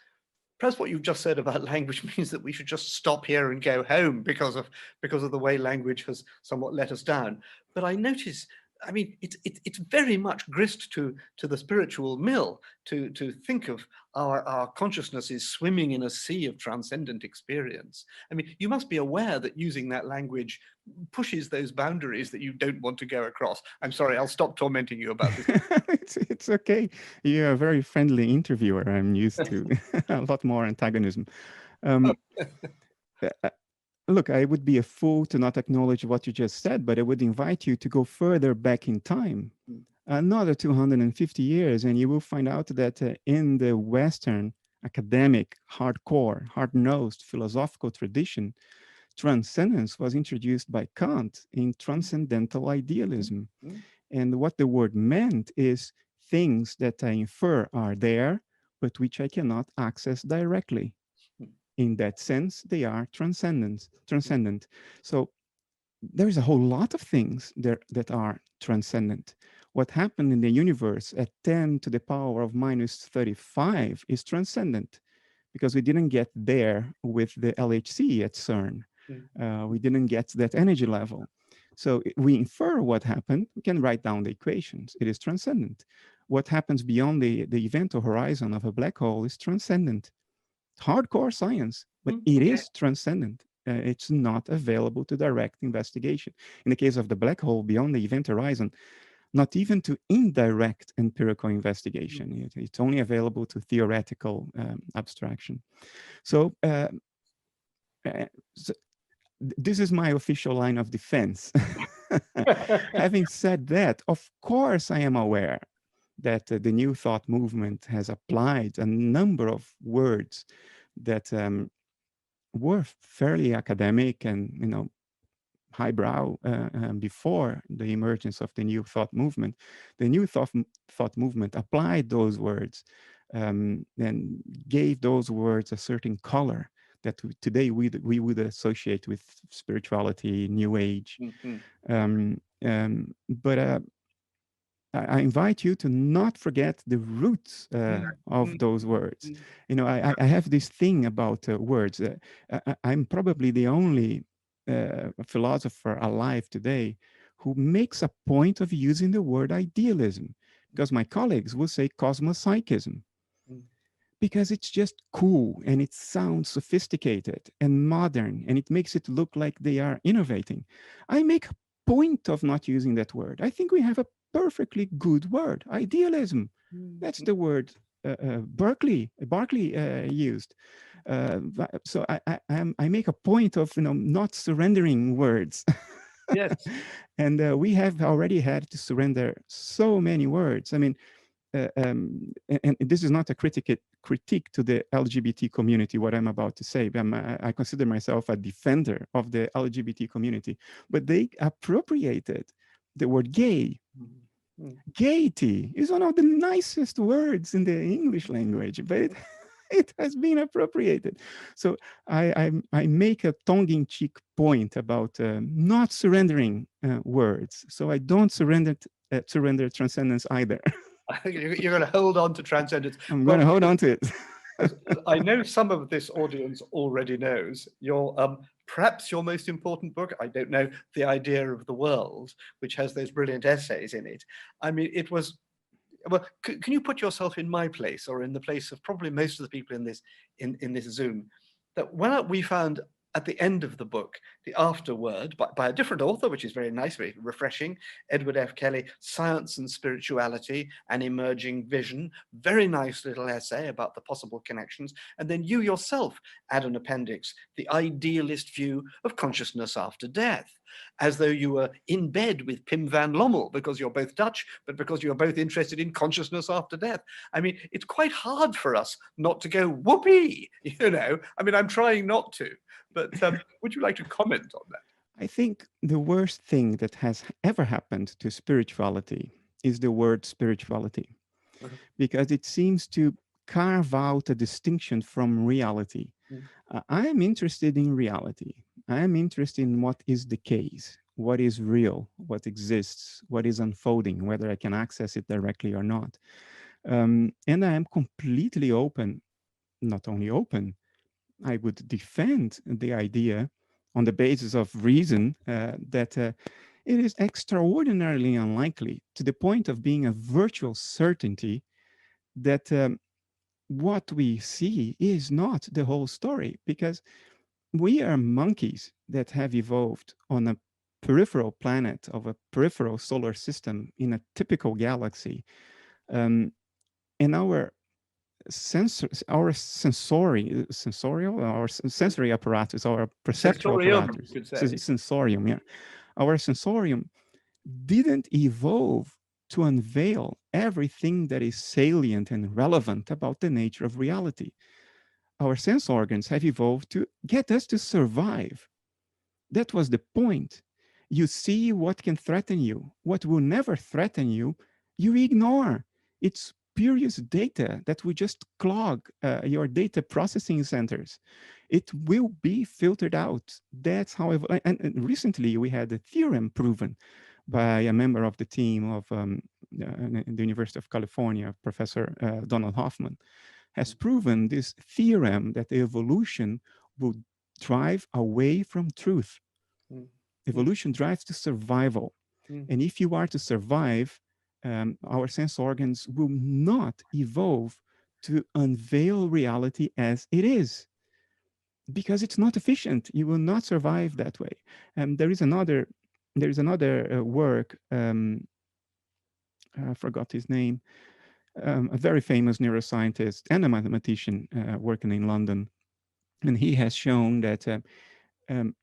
what you've just said about language means that we should just stop here and go home because of the way language has somewhat let us down. But I notice, I mean, it's very much grist to the spiritual mill to think of our consciousness is swimming in a sea of transcendent experience. I mean, you must be aware that using that language pushes those boundaries that you don't want to go across. I'm sorry, I'll stop tormenting you about this. It's okay. You're a very friendly interviewer. I'm used to a lot more antagonism. Look, I would be a fool to not acknowledge what you just said, but I would invite you to go further back in time, another 250 years, and you will find out that in the Western academic, hardcore, hard-nosed philosophical tradition, transcendence was introduced by Kant in transcendental idealism. And what the word meant is things that I infer are there, but which I cannot access directly. In that sense, they are transcendent. So there's a whole lot of things there that are transcendent. What happened in the universe at 10 to the power of minus 35 is transcendent because we didn't get there with the LHC at CERN. We didn't get that energy level. So we infer what happened, we can write down the equations. It is transcendent. What happens beyond the event or horizon of a black hole is transcendent. Hardcore science, but it is transcendent. It's not available to direct investigation. In the case of the black hole, beyond the event horizon, not even to indirect empirical investigation. It's only available to theoretical abstraction. So, this is my official line of defense. Having said that, of course, I am aware that the New Thought movement has applied a number of words that were fairly academic and highbrow before the emergence of the New Thought movement. The New Thought movement applied those words and gave those words a certain color that today we would associate with spirituality, New Age. But I invite you to not forget the roots of those words. You know, I have this thing about words. I'm probably the only philosopher alive today who makes a point of using the word idealism, because my colleagues will say cosmopsychism, because it's just cool and it sounds sophisticated and modern and it makes it look like they are innovating. I make a point of not using that word. I think we have a perfectly good word, idealism. That's the word Berkeley used. So I make a point of not surrendering words. Yes. And we have already had to surrender so many words. I mean, and this is not a critique to the LGBT community, what I'm about to say. I consider myself a defender of the LGBT community, but they appropriated the word gay. Gaiety is one of the nicest words in the English language, but it has been appropriated. So I make a tongue-in-cheek point about not surrendering words. So I don't surrender transcendence either. You're going to hold on to transcendence. I'm going to hold on to it. as I know some of this audience already knows, perhaps your most important book, I don't know, The Idea of the World, which has those brilliant essays in it. I mean, it was, well, can you put yourself in my place, or in the place of probably most of the people in this Zoom, that when we found at the end of the book, the afterword by a different author, which is very nice, very refreshing, Edward F. Kelly, Science and Spirituality, an Emerging Vision, very nice little essay about the possible connections. And then you yourself add an appendix, The Idealist View of Consciousness After Death, as though you were in bed with Pim van Lommel, because you're both Dutch, but because you're both interested in consciousness after death. I mean, it's quite hard for us not to go, whoopee, you know? I mean, I'm trying not to. But would you like to comment on that? I think the worst thing that has ever happened to spirituality is the word spirituality, because it seems to carve out a distinction from reality. I am interested in reality. I am interested in what is the case, what is real, what exists, what is unfolding, whether I can access it directly or not. And I am completely open, not only open, I would defend the idea on the basis of reason that it is extraordinarily unlikely, to the point of being a virtual certainty, that what we see is not the whole story, because we are monkeys that have evolved on a peripheral planet of a peripheral solar system in a typical galaxy. And our our sensory apparatus, our perceptual apparatus, sensorium, yeah. Our sensorium didn't evolve to unveil everything that is salient and relevant about the nature of reality. Our sense organs have evolved to get us to survive. That was the point. You see what can threaten you. What will never threaten you, you ignore. It's spurious data that will just clog your data processing centers. It will be filtered out. That's how, and recently we had a theorem proven by a member of the team of the University of California, Professor Donald Hoffman, has proven this theorem that evolution will drive away from truth. Evolution drives to survival. And if you are to survive, our sense organs will not evolve to unveil reality as it is, because it's not efficient. You will not survive that way. There is another work, I forgot his name, a very famous neuroscientist and a mathematician working in London. And he has shown that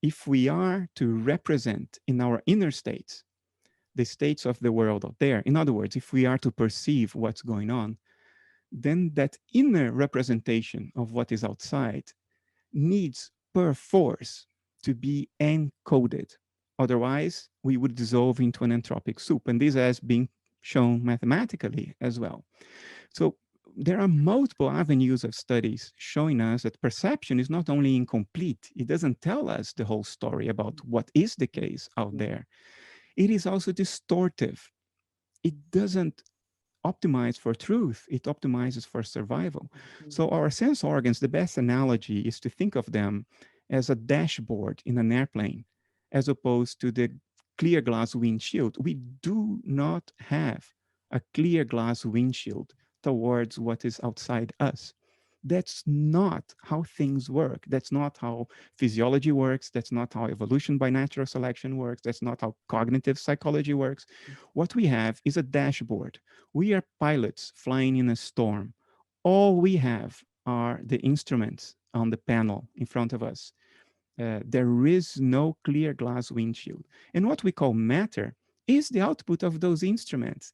if we are to represent in our inner states the states of the world out there, in other words, if we are to perceive what's going on, then that inner representation of what is outside needs per force to be encoded. Otherwise, we would dissolve into an entropic soup. And this has been shown mathematically as well. So there are multiple avenues of studies showing us that perception is not only incomplete, it doesn't tell us the whole story about what is the case out there. It is also distortive. it doesn't optimize for truth, it optimizes for survival. So our sense organs, the best analogy is to think of them as a dashboard in an airplane, as opposed to the clear glass windshield. We do not have a clear glass windshield towards what is outside us. That's not how things work. That's not how physiology works. That's not how evolution by natural selection works. That's not how cognitive psychology works. What we have is a dashboard. We are pilots flying in a storm. All we have are the instruments on the panel in front of us. There is no clear glass windshield. And what we call matter is the output of those instruments.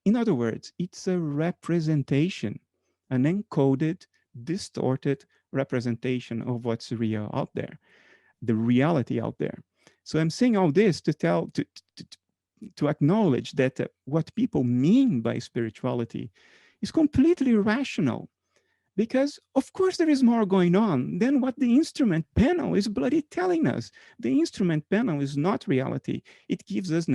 In other words, it's a representation, an encoded, distorted representation of what's real out there, the reality out there. So I'm saying all this to acknowledge that what people mean by spirituality is completely rational, because of course there is more going on than what the instrument panel is bloody telling us. The instrument panel is not reality. It gives us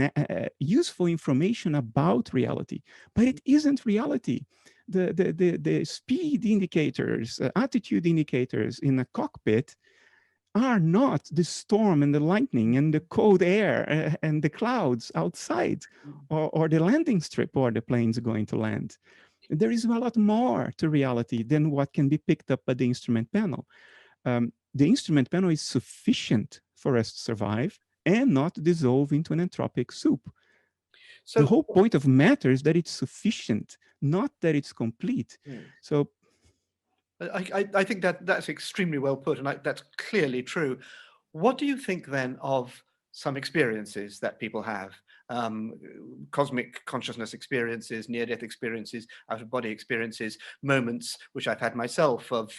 useful information about reality, but it isn't reality. The speed indicators, attitude indicators in a cockpit are not the storm and the lightning and the cold air and the clouds outside, or the landing strip where the plane's going to land. There is a lot more to reality than what can be picked up by the instrument panel. The instrument panel is sufficient for us to survive and not dissolve into an entropic soup. So the whole point of matter is that it's sufficient, not that it's complete. So I think that's extremely well put, and that's clearly true. What do you think then of some experiences that people have? Cosmic consciousness experiences, near-death experiences, out-of-body experiences, moments which I've had myself of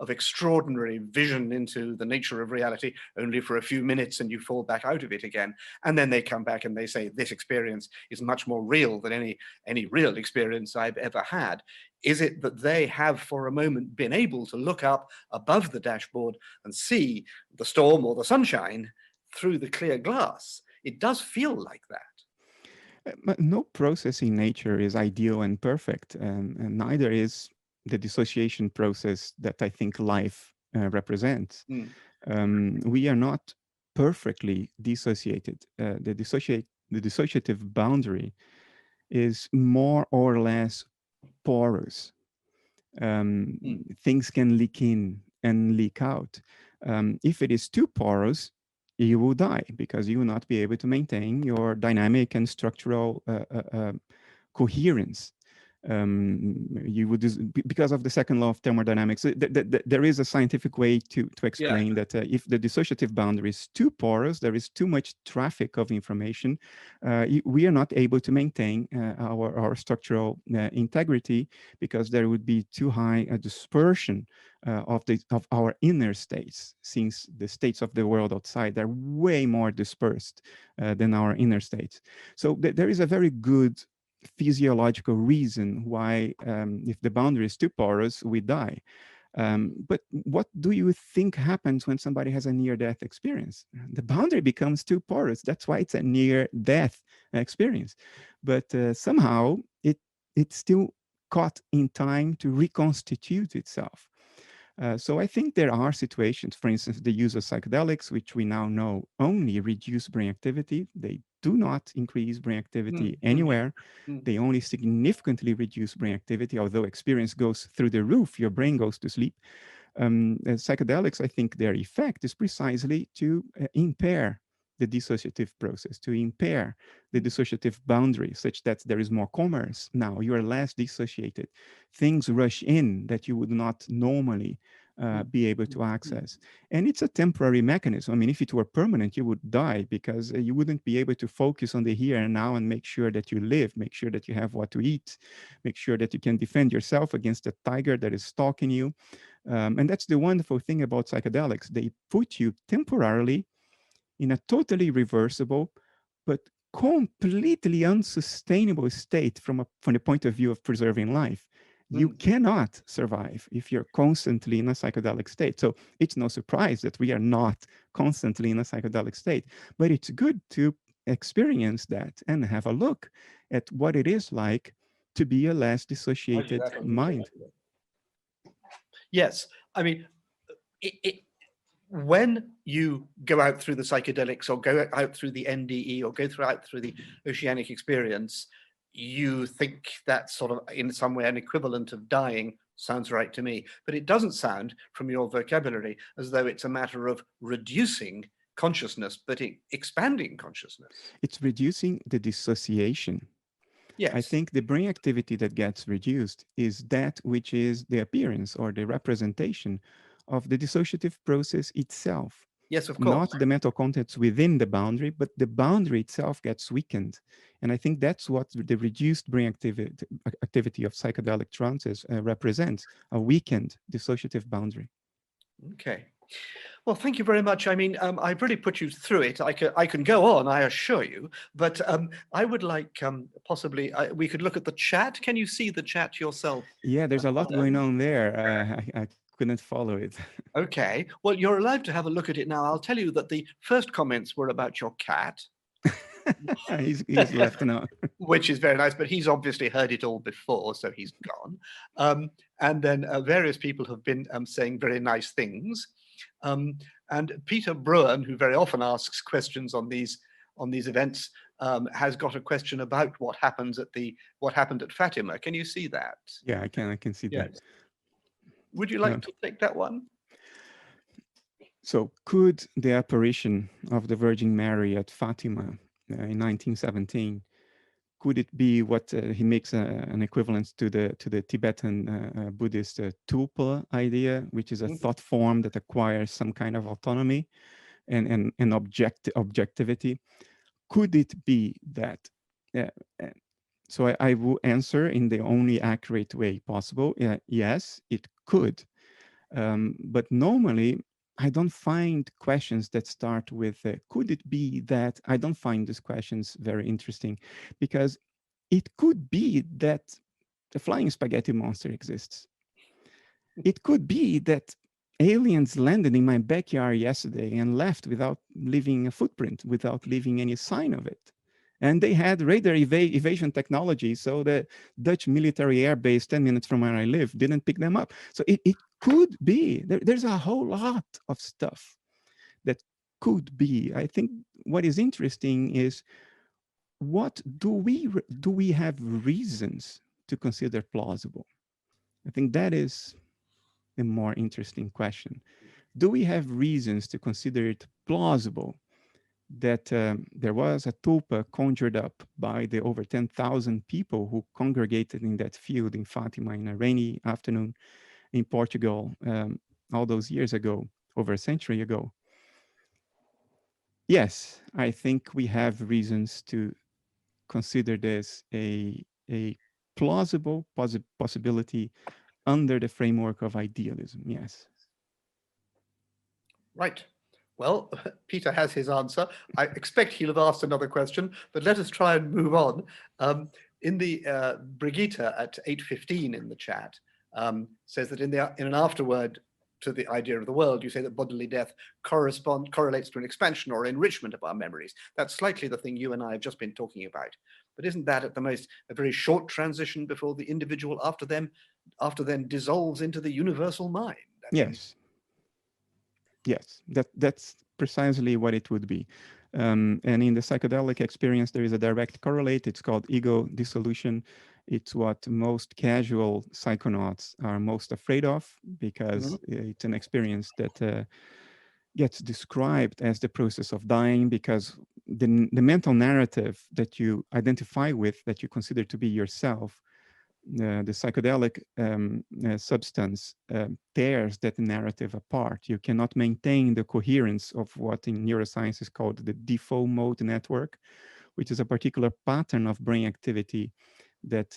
extraordinary vision into the nature of reality, only for a few minutes, and you fall back out of it again. And then they come back and they say, this experience is much more real than any real experience I've ever had. Is it that they have for a moment been able to look up above the dashboard and see the storm or the sunshine through the clear glass? It does feel like that. But no process in nature is ideal and perfect, and neither is the dissociation process that I think life represents. We are not perfectly dissociated. The dissociative boundary is more or less porous. Things can leak in and leak out. If it is too porous, you will die, because you will not be able to maintain your dynamic and structural coherence. You would, because of the second law of thermodynamics. There is a scientific way to explain that if the dissociative boundary is too porous, there is too much traffic of information, we are not able to maintain our structural integrity, because there would be too high a dispersion of our inner states, since the states of the world outside are way more dispersed than our inner states. So there is a very good physiological reason why, if the boundary is too porous, we die. But what do you think happens when somebody has a near-death experience? The boundary becomes too porous. That's why it's a near-death experience. But somehow it's still caught in time to reconstitute itself. So I think there are situations, for instance, the use of psychedelics, which we now know only reduce brain activity. They do not increase brain activity anywhere. They only significantly reduce brain activity, although experience goes through the roof, your brain goes to sleep. Psychedelics, I think their effect is precisely to impair the dissociative process, to impair the dissociative boundary, such that there is more commerce. Now you are less dissociated. Things rush in that you would not normally be able to access. And it's a temporary mechanism. I mean, if it were permanent, you would die, because you wouldn't be able to focus on the here and now and make sure that you live, make sure that you have what to eat, make sure that you can defend yourself against a tiger that is stalking you. And that's the wonderful thing about psychedelics. They put you temporarily in a totally reversible, but completely unsustainable state from the point of view of preserving life. You cannot survive if you're constantly in a psychedelic state. So it's no surprise that we are not constantly in a psychedelic state, but it's good to experience that and have a look at what it is like to be a less dissociated mind. Yes, I mean, when you go out through the psychedelics or go out through the NDE or go out through the oceanic experience, you think that's sort of in some way an equivalent of dying. Sounds right to me. But it doesn't sound from your vocabulary as though it's a matter of reducing consciousness, but expanding consciousness. It's reducing the dissociation. Yes. I think the brain activity that gets reduced is that which is the appearance or the representation of the dissociative process itself. Yes, of course. Not the mental contents within the boundary, but the boundary itself gets weakened. And I think that's what the reduced brain activity of psychedelic trances represents, a weakened dissociative boundary. Okay. Well, thank you very much. I mean, I've really put you through it. I can go on, I assure you, but I would like possibly, we could look at the chat. Can you see the chat yourself? Yeah, there's a lot going on there. I couldn't follow it. Okay, well, you're allowed to have a look at it now. I'll tell you that the first comments were about your cat. he's left now. Which is very nice, but he's obviously heard it all before, so he's gone. And then various people have been saying very nice things. And Peter Bruin, who very often asks questions on these events, has got a question about what happened at Fatima. Can you see that? Yeah, I can see that. Would you like to take that one? So could the apparition of the Virgin Mary at Fatima in 1917, could it be what he makes an equivalence to the Tibetan Buddhist tulpa idea, which is a thought form that acquires some kind of autonomy and objectivity? Could it be that? So I will answer in the only accurate way possible. Yes, it could. But normally, I don't find questions that start with, could it be that? I don't find these questions very interesting, because it could be that the flying spaghetti monster exists. It could be that aliens landed in my backyard yesterday and left without leaving a footprint, without leaving any sign of it. And they had radar evasion technology, so the Dutch military air base 10 minutes from where I live didn't pick them up. So it could be. There's a whole lot of stuff that could be. I think what is interesting is, what do we have reasons to consider plausible? I think that is a more interesting question. Do we have reasons to consider it plausible that there was a tulpa conjured up by the over 10,000 people who congregated in that field in Fatima in a rainy afternoon in Portugal all those years ago, over a century ago? Yes, I think we have reasons to consider this a plausible possibility under the framework of idealism. Yes. Right. Well, Peter has his answer. I expect he'll have asked another question, but let us try and move on. In the Brigitte at 8:15 in the chat says that in an afterword to the idea of the world, you say that bodily death correlates to an expansion or enrichment of our memories. That's slightly the thing you and I have just been talking about. But isn't that at the most a very short transition before the individual after then dissolves into the universal mind? Yes. Yes, that's precisely what it would be. And in the psychedelic experience, there is a direct correlate. It's called ego dissolution. It's what most casual psychonauts are most afraid of, because it's an experience that gets described as the process of dying, because the mental narrative that you identify with, that you consider to be yourself, the psychedelic substance tears that narrative apart. You cannot maintain the coherence of what in neuroscience is called the default mode network, which is a particular pattern of brain activity that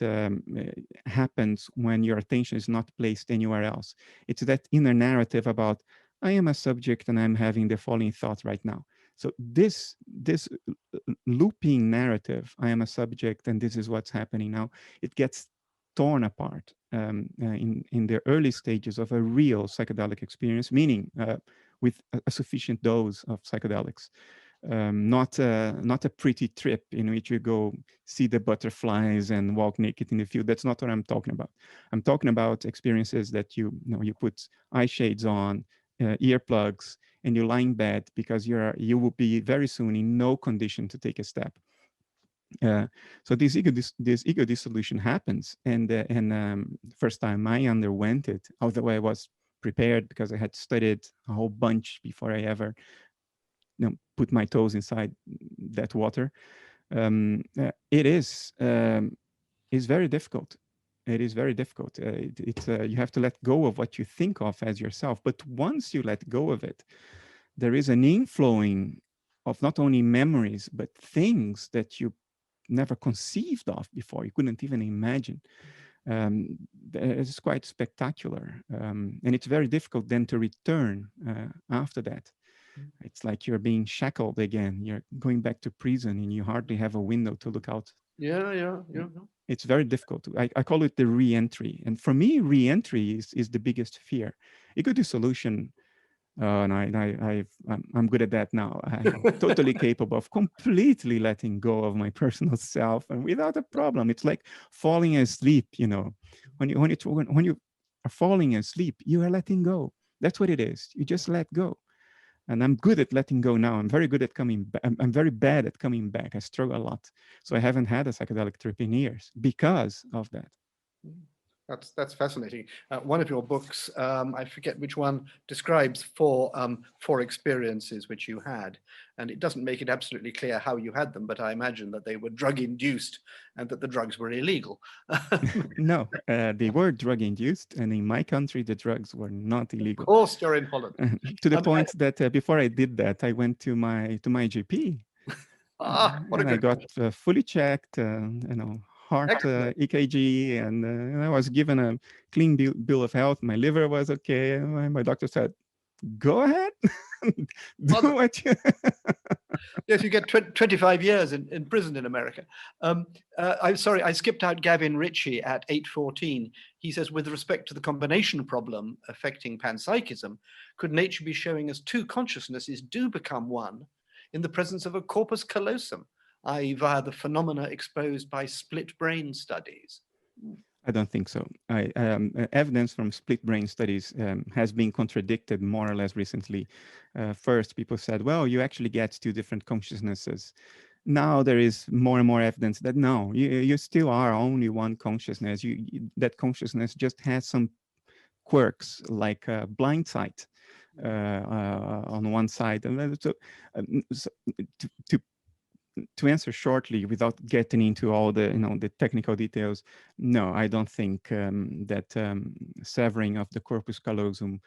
happens when your attention is not placed anywhere else. It's that inner narrative about, I am a subject and I'm having the following thought right now. So this looping narrative, I am a subject and this is what's happening now, it gets torn apart in the early stages of a real psychedelic experience, meaning with a sufficient dose of psychedelics. not a pretty trip in which you go see the butterflies and walk naked in the field. That's not what I'm talking about. I'm talking about experiences that you put eye shades on, earplugs, and you lie in bed because you will be very soon in no condition to take a step. So this ego dissolution happens, and first time I underwent it, although I was prepared because I had studied a whole bunch before I ever put my toes inside that water. It is very difficult. It is very difficult. You have to let go of what you think of as yourself. But once you let go of it, there is an inflowing of not only memories, but things that you never conceived of before. You couldn't even imagine. It's quite spectacular. And it's very difficult then to return after that. It's like you're being shackled again. You're going back to prison and you hardly have a window to look out. Yeah. It's very difficult. I call it the re-entry. And for me, re-entry is the biggest fear. Ego dissolution, and I'm good at that now. I'm totally capable of completely letting go of my personal self and without a problem. It's like falling asleep, When you are falling asleep, you are letting go. That's what it is. You just let go. And I'm good at letting go now. I'm very good at coming back. I'm very bad at coming back. I struggle a lot. So I haven't had a psychedelic trip in years because of that. That's fascinating. One of your books, I forget which one, describes four experiences which you had, and it doesn't make it absolutely clear how you had them, but I imagine that they were drug-induced and that the drugs were illegal. No, they were drug-induced, and in my country, the drugs were not illegal. Of course, you're in Holland. To the point that before I did that, I went to my GP, and I got fully checked, heart EKG, and I was given a clean bill of health. My liver was okay. And my doctor said, "Go ahead, do what you." Yes, you get 25 years in prison in America. I'm sorry, I skipped out Gavin Ritchie at 8:14. He says, with respect to the combination problem affecting panpsychism, could nature be showing us two consciousnesses do become one in the presence of a corpus callosum, i.e. via the phenomena exposed by split brain studies? I don't think so. Evidence from split brain studies has been contradicted more or less recently. First, people said, well, you actually get two different consciousnesses. Now there is more and more evidence that no, you still are only one consciousness. That consciousness just has some quirks like blind sight on one side. And so, to answer shortly without getting into all the the technical details, no, I don't think that severing of the corpus callosum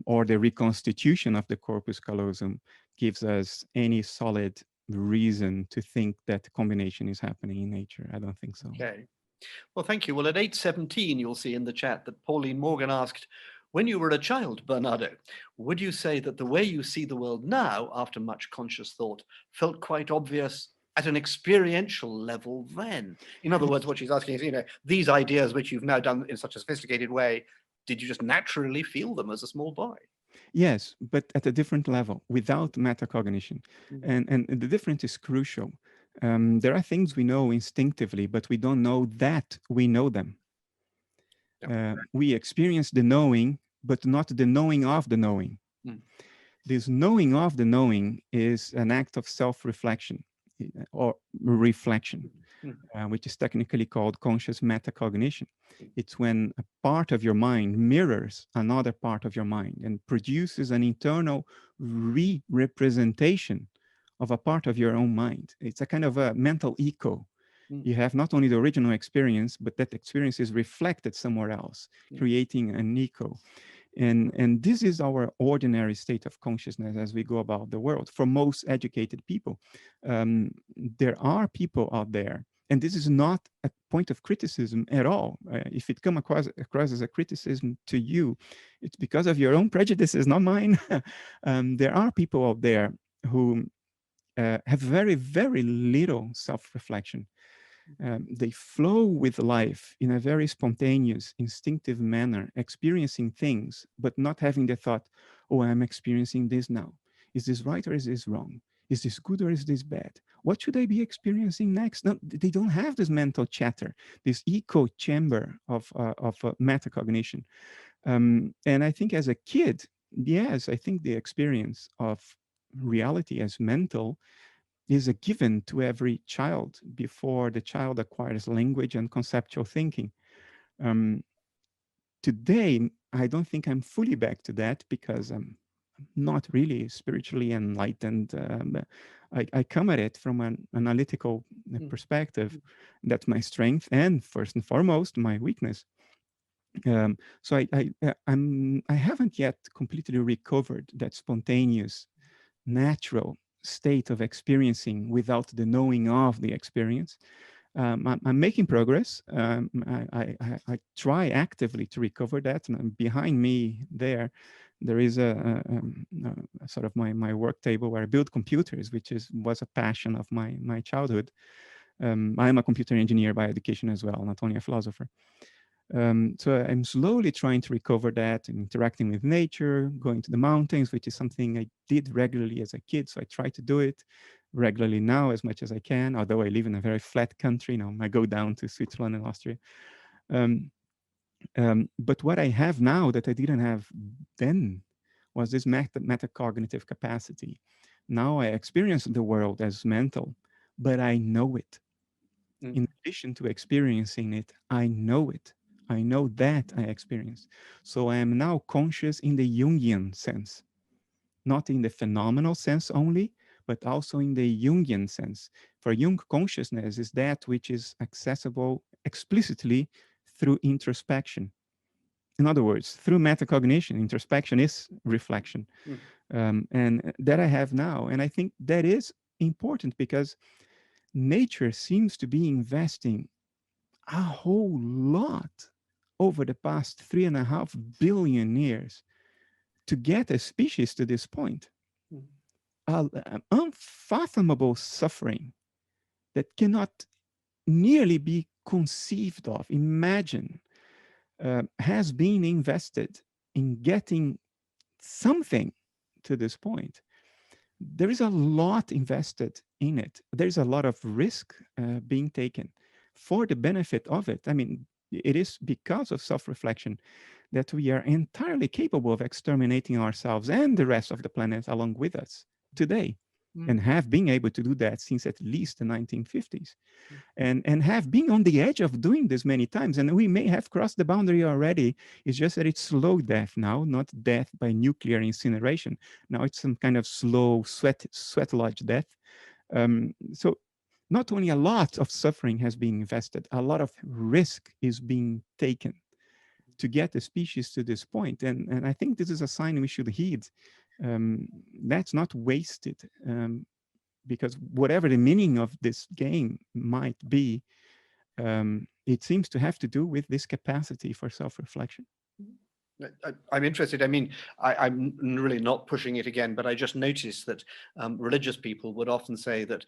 or the reconstitution of the corpus callosum gives us any solid reason to think that combination is happening in nature. I don't think so. Okay. Well, thank you. Well, at 8:17, you'll see in the chat that Pauline Morgan asked, when you were a child, Bernardo, would you say that the way you see the world now, after much conscious thought, felt quite obvious at an experiential level then? In other words, what she's asking is, these ideas which you've now done in such a sophisticated way, did you just naturally feel them as a small boy? Yes, but at a different level, without metacognition. And the difference is crucial. There are things we know instinctively, but we don't know that we know them. We experience the knowing, but not the knowing of the knowing. This knowing of the knowing is an act of self-reflection or reflection, which is technically called conscious metacognition. It's when a part of your mind mirrors another part of your mind and produces an internal re-representation of a part of your own mind. It's a kind of a mental echo. You have not only the original experience, but that experience is reflected somewhere else, creating an echo. And this is our ordinary state of consciousness as we go about the world. For most educated people, there are people out there, and this is not a point of criticism at all. If it comes across as a criticism to you, it's because of your own prejudices, not mine. There are people out there who have very, very little self-reflection. They flow with life in a very spontaneous, instinctive manner, experiencing things, but not having the thought, oh, I'm experiencing this now. Is this right or is this wrong? Is this good or is this bad? What should I be experiencing next? No, they don't have this mental chatter, this echo chamber of metacognition. And I think as a kid, yes, I think the experience of reality as mental is a given to every child before the child acquires language and conceptual thinking. Today, I don't think I'm fully back to that because I'm not really spiritually enlightened. I come at it from an analytical perspective. That's my strength and first and foremost, my weakness. So I haven't yet completely recovered that spontaneous, natural state of experiencing without the knowing of the experience. I'm making progress. I try actively to recover that. And behind me there is a sort of my work table where I build computers, which was a passion of my childhood. I'm a computer engineer by education as well, not only a philosopher. So I'm slowly trying to recover that and interacting with nature, going to the mountains, which is something I did regularly as a kid. So I try to do it regularly now as much as I can, although I live in a very flat country. Now I go down to Switzerland and Austria. But what I have now that I didn't have then was this metacognitive capacity. Now I experience the world as mental, but I know it. In addition to experiencing it, I know it. I know that I experience. So I am now conscious in the Jungian sense, not in the phenomenal sense only, but also in the Jungian sense. For Jung, consciousness is that which is accessible explicitly through introspection. In other words, through metacognition, introspection is reflection. And that I have now. And I think that is important because nature seems to be investing a whole lot over the past 3.5 billion years to get a species to this point. Unfathomable suffering that cannot nearly be conceived of, imagined, has been invested in getting something to this point. There is a lot invested in it. There's a lot of risk being taken for the benefit of it. I mean, it is because of self-reflection that we are entirely capable of exterminating ourselves and the rest of the planet along with us today, and have been able to do that since at least the 1950s, and have been on the edge of doing this many times. And we may have crossed the boundary already. It's just that it's slow death now, not death by nuclear incineration. Now it's some kind of slow sweat lodge death. So not only a lot of suffering has been invested, a lot of risk is being taken to get the species to this point. And I think this is a sign we should heed. That's not wasted, because whatever the meaning of this game might be, it seems to have to do with this capacity for self-reflection. I'm interested. I mean, I'm really not pushing it again, but I just noticed that religious people would often say that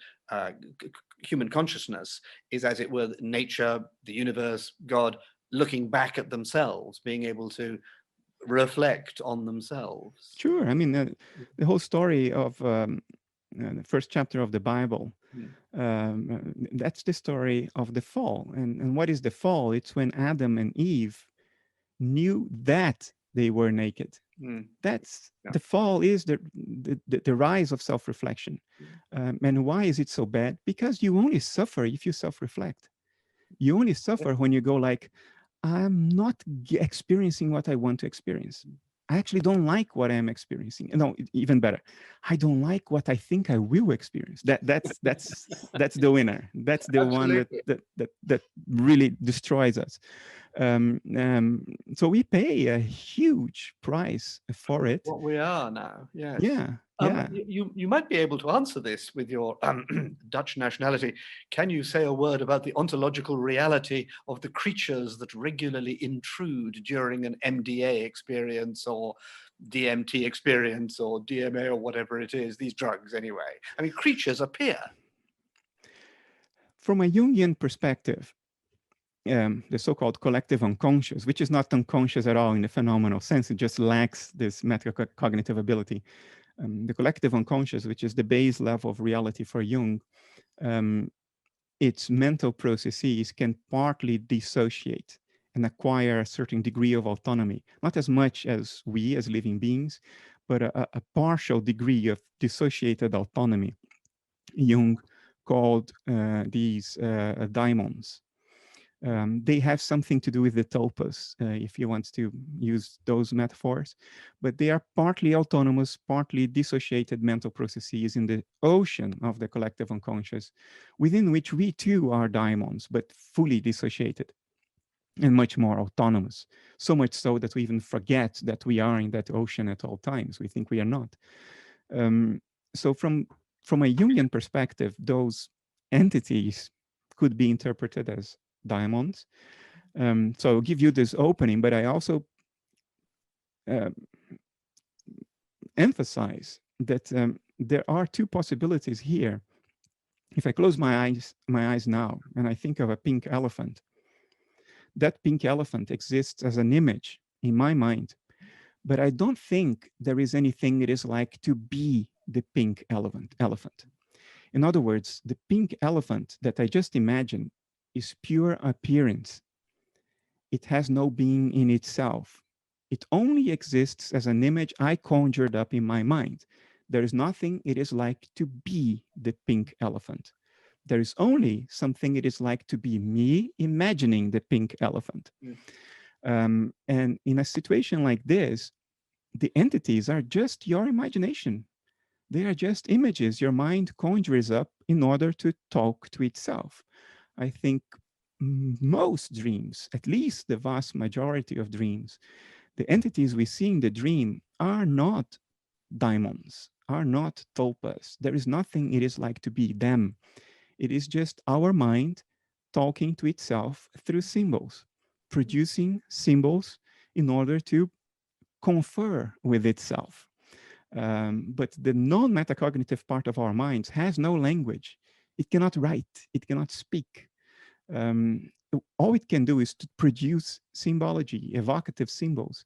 human consciousness is, as it were, nature, the universe, God, looking back at themselves, being able to reflect on themselves. Sure. I mean, the whole story of the first chapter of the Bible, that's the story of the fall. And what is the fall? It's when Adam and Eve knew that they were naked. That's the fall, is the rise of self-reflection. And why is it so bad? Because you only suffer if you self-reflect. You only suffer when you go like, I'm not experiencing what I want to experience. I actually don't like what I'm experiencing. No, even better, I don't like what I think I will experience. That's the winner. That's the one that really destroys us. So we pay a huge price for it. What we are now, yes. Yeah. You might be able to answer this with your Dutch nationality. Can you say a word about the ontological reality of the creatures that regularly intrude during an MDA experience or DMT experience or DMA or whatever it is, these drugs anyway? I mean, creatures appear. From a Jungian perspective, the so-called collective unconscious, which is not unconscious at all in the phenomenal sense, it just lacks this metacognitive ability. The collective unconscious, which is the base level of reality for Jung, its mental processes can partly dissociate and acquire a certain degree of autonomy, not as much as we as living beings, but a partial degree of dissociated autonomy. Jung called these daimons. They have something to do with the tulpas, if you want to use those metaphors, but they are partly autonomous, partly dissociated mental processes in the ocean of the collective unconscious, within which we too are daimons, but fully dissociated and much more autonomous. So much so that we even forget that we are in that ocean at all times. We think we are not. So from a Jungian perspective, those entities could be interpreted as daimons. So I'll give you this opening, but I also emphasize that there are two possibilities here. If I close my eyes now and I think of a pink elephant, that pink elephant exists as an image in my mind, but I don't think there is anything it is like to be the pink elephant. In other words, the pink elephant that I just imagined is pure appearance. It has no being in itself. It only exists as an image I conjured up in my mind. There is nothing it is like to be the pink elephant. There is only something it is like to be me imagining the pink elephant. And in a situation like this, the entities are just your imagination. They are just images your mind conjures up in order to talk to itself. I think most dreams, at least the vast majority of dreams, the entities we see in the dream are not daimons, are not tulpas. There is nothing it is like to be them. It is just our mind talking to itself through symbols, producing symbols in order to confer with itself. But the non-metacognitive part of our minds has no language. It cannot write, it cannot speak. All it can do is to produce symbology, evocative symbols.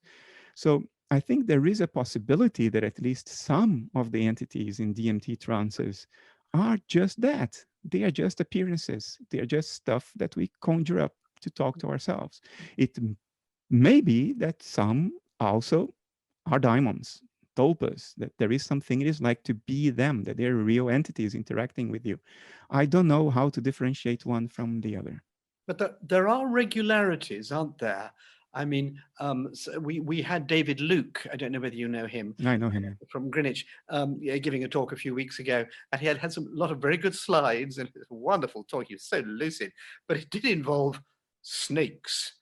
So I think there is a possibility that at least some of the entities in DMT trances are just that. They are just appearances. They are just stuff that we conjure up to talk to ourselves. It may be that some also are daimons, tulpas, that there is something it is like to be them, that they're real entities interacting with you. I don't know how to differentiate one from the other. But there are regularities, aren't there? I mean, so we had David Luke, I don't know whether you know him. I know him. From Greenwich, giving a talk a few weeks ago, and he had some lot of very good slides, and it was a wonderful talk. He was so lucid, but it did involve snakes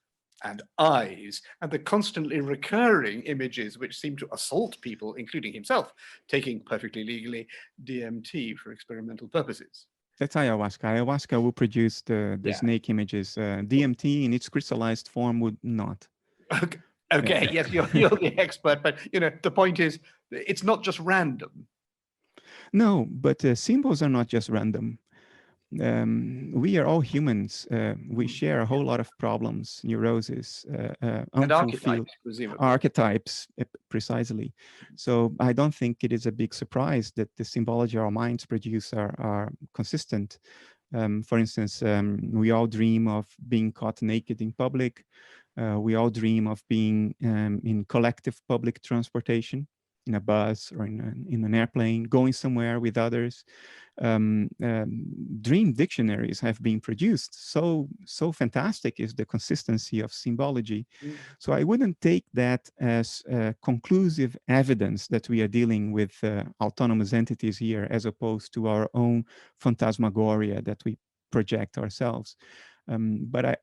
and eyes and the constantly recurring images which seem to assault people, including himself, taking perfectly legally DMT for experimental purposes. That's ayahuasca. Ayahuasca will produce the snake images. DMT in its crystallized form would not. Okay. Yes, you're the expert, but the point is, it's not just random. No, but symbols are not just random. We are all humans. We share a whole lot of problems, neuroses, unfulfilled archetypes, precisely. So I don't think it is a big surprise that the symbology our minds produce are consistent. For instance, we all dream of being caught naked in public. We all dream of being in collective public transportation, in a bus or in an airplane, going somewhere with others. Dream dictionaries have been produced. So fantastic is the consistency of symbology. So I wouldn't take that as conclusive evidence that we are dealing with autonomous entities here, as opposed to our own phantasmagoria that we project ourselves. But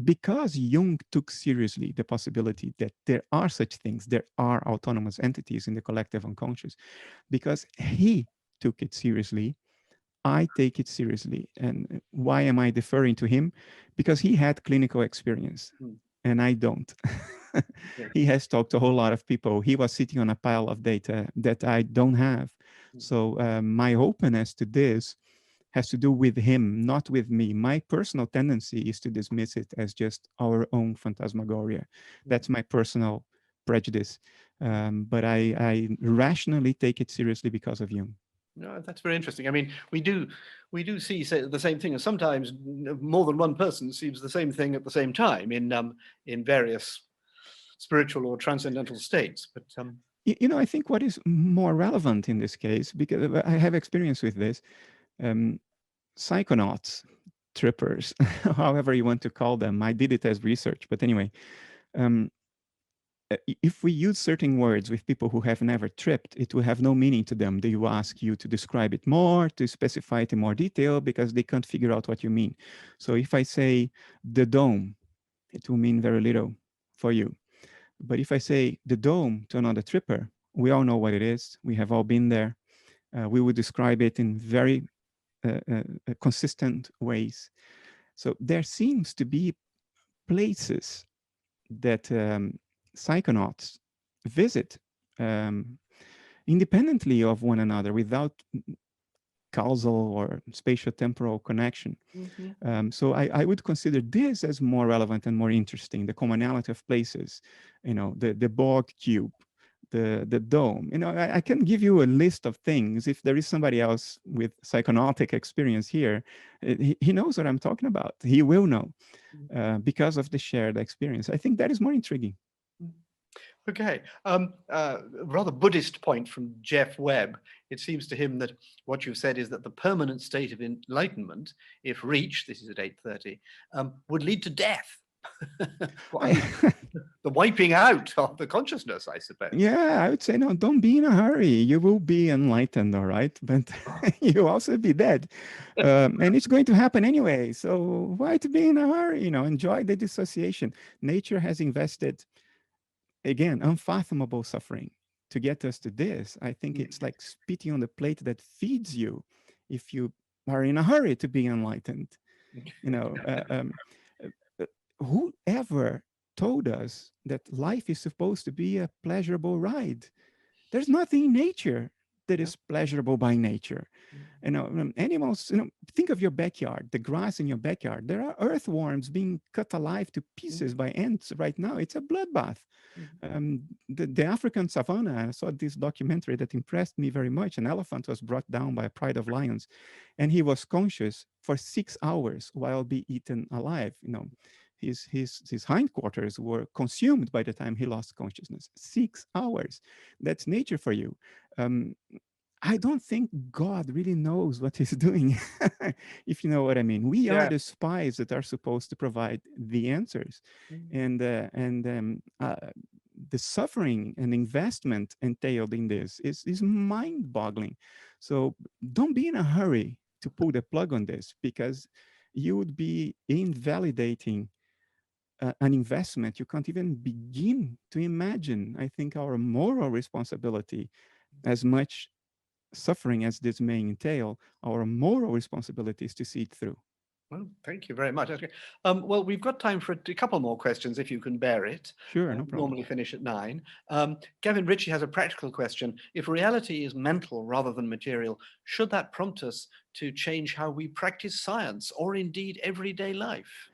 because Jung took seriously the possibility that there are such things, there are autonomous entities in the collective unconscious, because he took it seriously, I take it seriously. And why am I deferring to him? Because he had clinical experience and I don't. He has talked to a whole lot of people. He was sitting on a pile of data that I don't have. So my openness to this has to do with him, not with me. My personal tendency is to dismiss it as just our own phantasmagoria. That's my personal prejudice. But I rationally take it seriously because of Jung. No, that's very interesting. I mean, we do see the same thing, and sometimes more than one person sees the same thing at the same time in various spiritual or transcendental states. But You know, I think what is more relevant in this case, because I have experience with this, psychonauts, trippers, however you want to call them. I did it as research, but anyway, um, if we use certain words with people who have never tripped, it will have no meaning to them. They will ask you to describe it more, to specify it in more detail, because they can't figure out what you mean. So if I say the dome, it will mean very little for you. But if I say the dome to another tripper, we all know what it is. We have all been there. We would describe it in very consistent ways. So there seems to be places that psychonauts visit independently of one another without causal or spatial-temporal connection. So I would consider this as more relevant and more interesting, the commonality of places, you know, the Borg cube, the dome. You know, I can give you a list of things. If there is somebody else with psychonautic experience here, he knows what I'm talking about. He will know because of the shared experience. I think that is more intriguing. Okay. Rather Buddhist point from Jeff Webb. It seems to him that what you've said is that the permanent state of enlightenment, if reached, this is at 8:30, would lead to death. Well, the wiping out of the consciousness, I suppose. Yeah, I would say, no, don't be in a hurry. You will be enlightened, all right? But you'll also be dead. And it's going to happen anyway. So why to be in a hurry? You know, enjoy the dissociation. Nature has invested, again, unfathomable suffering to get us to this. I think it's like spitting on the plate that feeds you if you are in a hurry to be enlightened. You know, whoever told us that life is supposed to be a pleasurable ride? There's nothing in nature that is pleasurable by nature. You know, animals, you know, think of your backyard, the grass in your backyard. There are earthworms being cut alive to pieces by ants right now. It's a bloodbath. The African savannah, I saw this documentary that impressed me very much. An elephant was brought down by a pride of lions, and he was conscious for 6 hours while being eaten alive. You know, his hindquarters were consumed by the time he lost consciousness. 6 hours. That's nature for you. I don't think God really knows what he's doing, if you know what I mean. We are the spies that are supposed to provide the answers. And the suffering and investment entailed in this is mind-boggling. So don't be in a hurry to pull the plug on this, because you would be invalidating an investment you can't even begin to imagine. I think our moral responsibility, as much suffering as this may entail, our moral responsibility is to see it through. Well, thank you very much. Okay. Well, we've got time for a couple more questions, if you can bear it. Sure, no problem. Normally finish at 9. Gavin Ritchie has a practical question. If reality is mental rather than material, should that prompt us to change how we practice science or indeed everyday life?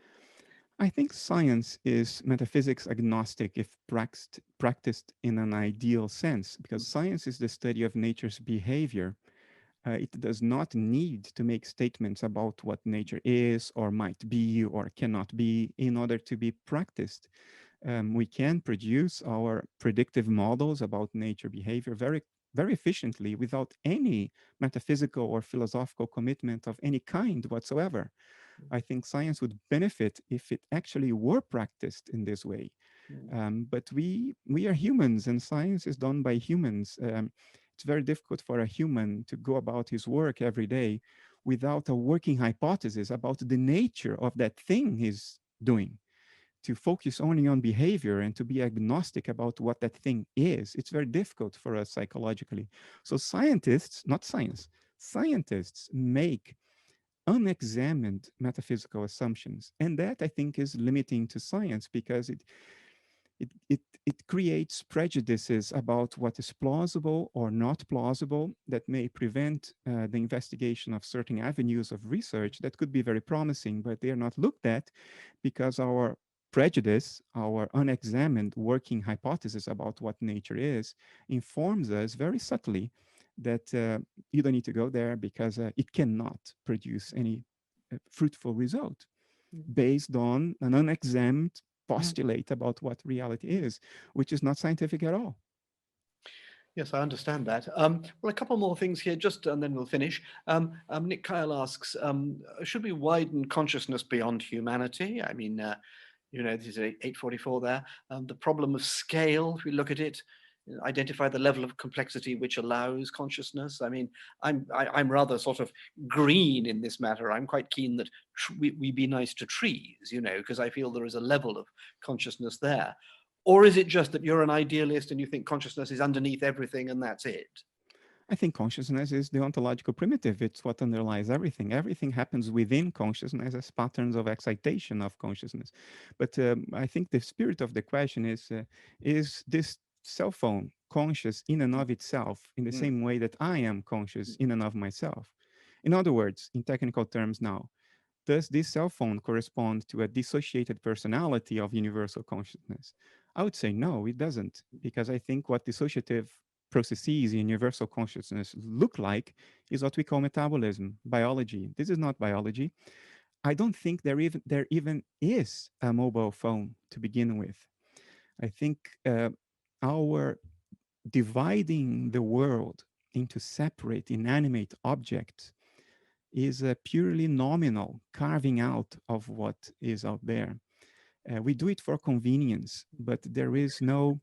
I think science is metaphysics agnostic if practiced in an ideal sense, because science is the study of nature's behavior. It does not need to make statements about what nature is or might be or cannot be in order to be practiced. We can produce our predictive models about nature behavior very, very efficiently without any metaphysical or philosophical commitment of any kind whatsoever. I think science would benefit if it actually were practiced in this way. But we are humans, and science is done by humans. It's very difficult for a human to go about his work every day without a working hypothesis about the nature of that thing he's doing. To focus only on behavior and to be agnostic about what that thing is, it's very difficult for us psychologically. So scientists, not science, scientists make unexamined metaphysical assumptions. And that, I think, is limiting to science, because it creates prejudices about what is plausible or not plausible that may prevent the investigation of certain avenues of research that could be very promising, but they are not looked at because our prejudice, our unexamined working hypothesis about what nature is, informs us very subtly that you don't need to go there because it cannot produce any fruitful result based on an unexamined postulate about what reality is, which is not scientific at all. Yes, I understand that. Well, a couple more things here, just and then we'll finish. Nick Kyle asks, should we widen consciousness beyond humanity? I mean, this is 844 there. The problem of scale, if we look at it, identify the level of complexity which allows consciousness. I mean, I'm rather sort of green in this matter. I'm quite keen that we be nice to trees, because I feel there is a level of consciousness there. Or is it just that you're an idealist and you think consciousness is underneath everything and that's it? I think consciousness is the ontological primitive. It's what underlies everything. Everything happens within consciousness as patterns of excitation of consciousness. But I think the spirit of the question is this cell phone conscious in and of itself in the same way that I am conscious in and of myself? In other words, in technical terms now, does this cell phone correspond to a dissociated personality of universal consciousness? I would say no, it doesn't, because I think what dissociative processes in universal consciousness look like is what we call metabolism, biology. This is not biology. I don't think there even is a mobile phone to begin with. I think our dividing the world into separate inanimate objects is a purely nominal carving out of what is out there. We do it for convenience, but there is no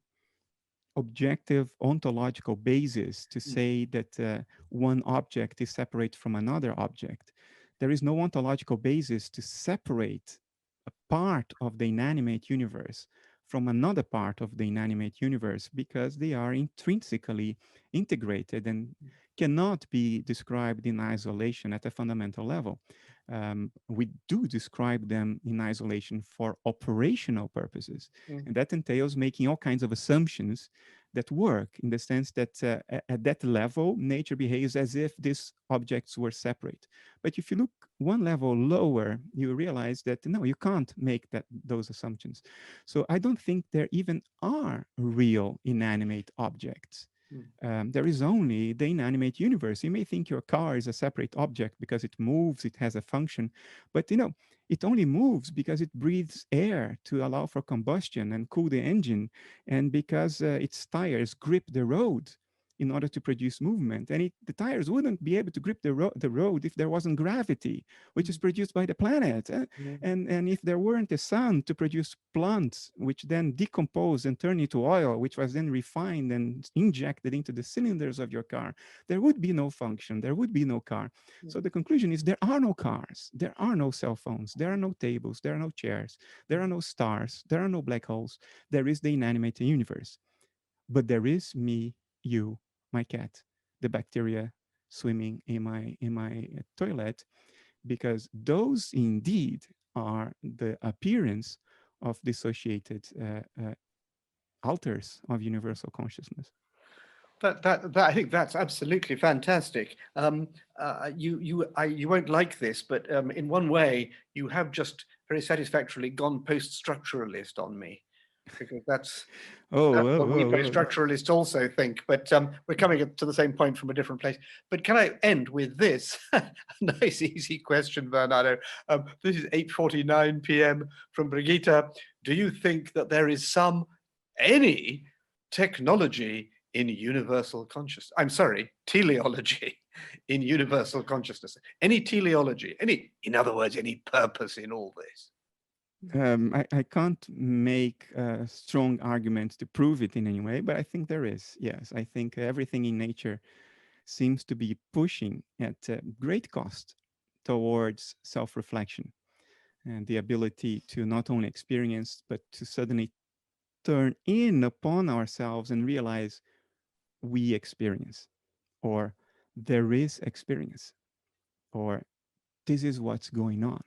objective ontological basis to say that one object is separate from another object. There is no ontological basis to separate a part of the inanimate universe from another part of the inanimate universe because they are intrinsically integrated and cannot be described in isolation at a fundamental level. We do describe them in isolation for operational purposes. And that entails making all kinds of assumptions that work in the sense that at that level, nature behaves as if these objects were separate. But if you look one level lower, you realize that no, you can't make those assumptions. So I don't think there even are real inanimate objects. There is only the inanimate universe. You may think your car is a separate object because it moves, it has a function, but it only moves because it breathes air to allow for combustion and cool the engine, and because its tires grip the road in order to produce movement. And the tires wouldn't be able to grip the road if there wasn't gravity, which is produced by the planet. And if there weren't a sun to produce plants, which then decompose and turn into oil, which was then refined and injected into the cylinders of your car, there would be no function, there would be no car. So the conclusion is there are no cars, there are no cell phones, there are no tables, there are no chairs, there are no stars, there are no black holes. There is the inanimate universe. But there is me, you, my cat, the bacteria swimming in my toilet, because those indeed are the appearance of dissociated alters of universal consciousness. That I think that's absolutely fantastic. You won't like this, but in one way, you have just very satisfactorily gone post-structuralist on me, because that's what we post-structuralists also think. But we're coming to the same point from a different place. But can I end with this? Nice, easy question, Bernardo. This is 8:49 p.m. from Brigitte. Do you think that there is any technology in universal consciousness? I'm sorry, teleology in universal consciousness. Any teleology, in other words, any purpose in all this? I can't make a strong argument to prove it in any way, but I think there is. Yes, I think everything in nature seems to be pushing at great cost towards self-reflection and the ability to not only experience, but to suddenly turn in upon ourselves and realize we experience, or there is experience, or this is what's going on.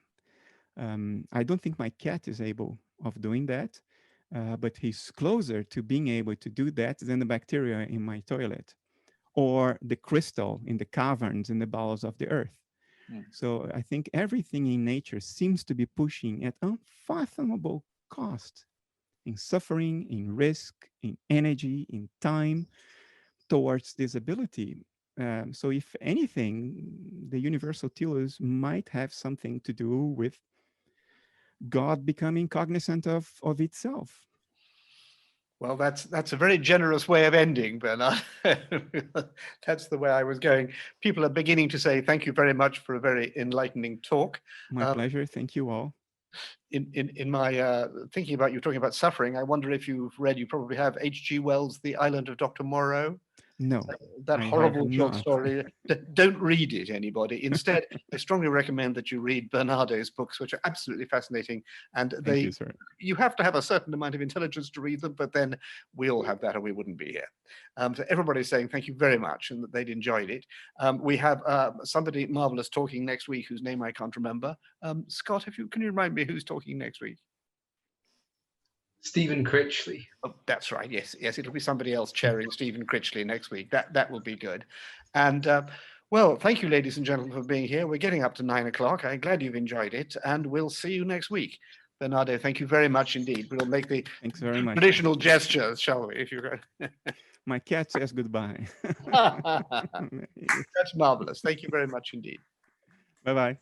I don't think my cat is able of doing that, but he's closer to being able to do that than the bacteria in my toilet or the crystal in the caverns in the bowels of the earth. So I think everything in nature seems to be pushing at unfathomable cost, in suffering, in risk, in energy, in time towards this ability. So if anything, the universal telos might have something to do with God becoming cognizant of itself. Well, that's a very generous way of ending, Bernard. That's the way I was going. People are beginning to say thank you very much for a very enlightening talk. My pleasure. Thank you all. In my thinking about you talking about suffering, I wonder if you've read, you probably have, H.G. Wells' The Island of Dr. Moreau. No, That I horrible have short not. story. Don't read it, anybody. Instead, I strongly recommend that you read Bernardo's books, which are absolutely fascinating. And Thank you, sir. you have to have a certain amount of intelligence to read them, but then we all have that or we wouldn't be here. So everybody's saying thank you very much and that they'd enjoyed it. We have somebody marvelous talking next week whose name I can't remember. Scott, can you remind me who's talking next week? Stephen Critchley. Oh, that's right. Yes, it'll be somebody else chairing Stephen Critchley next week. That will be good. And well, thank you, ladies and gentlemen, for being here. We're getting up to 9 o'clock. I'm glad you've enjoyed it, and we'll see you next week. Bernardo, thank you very much indeed. We'll make the Thanks very much. traditional gestures, shall we? If you're My cat says goodbye. That's marvelous. Thank you very much indeed. Bye-bye.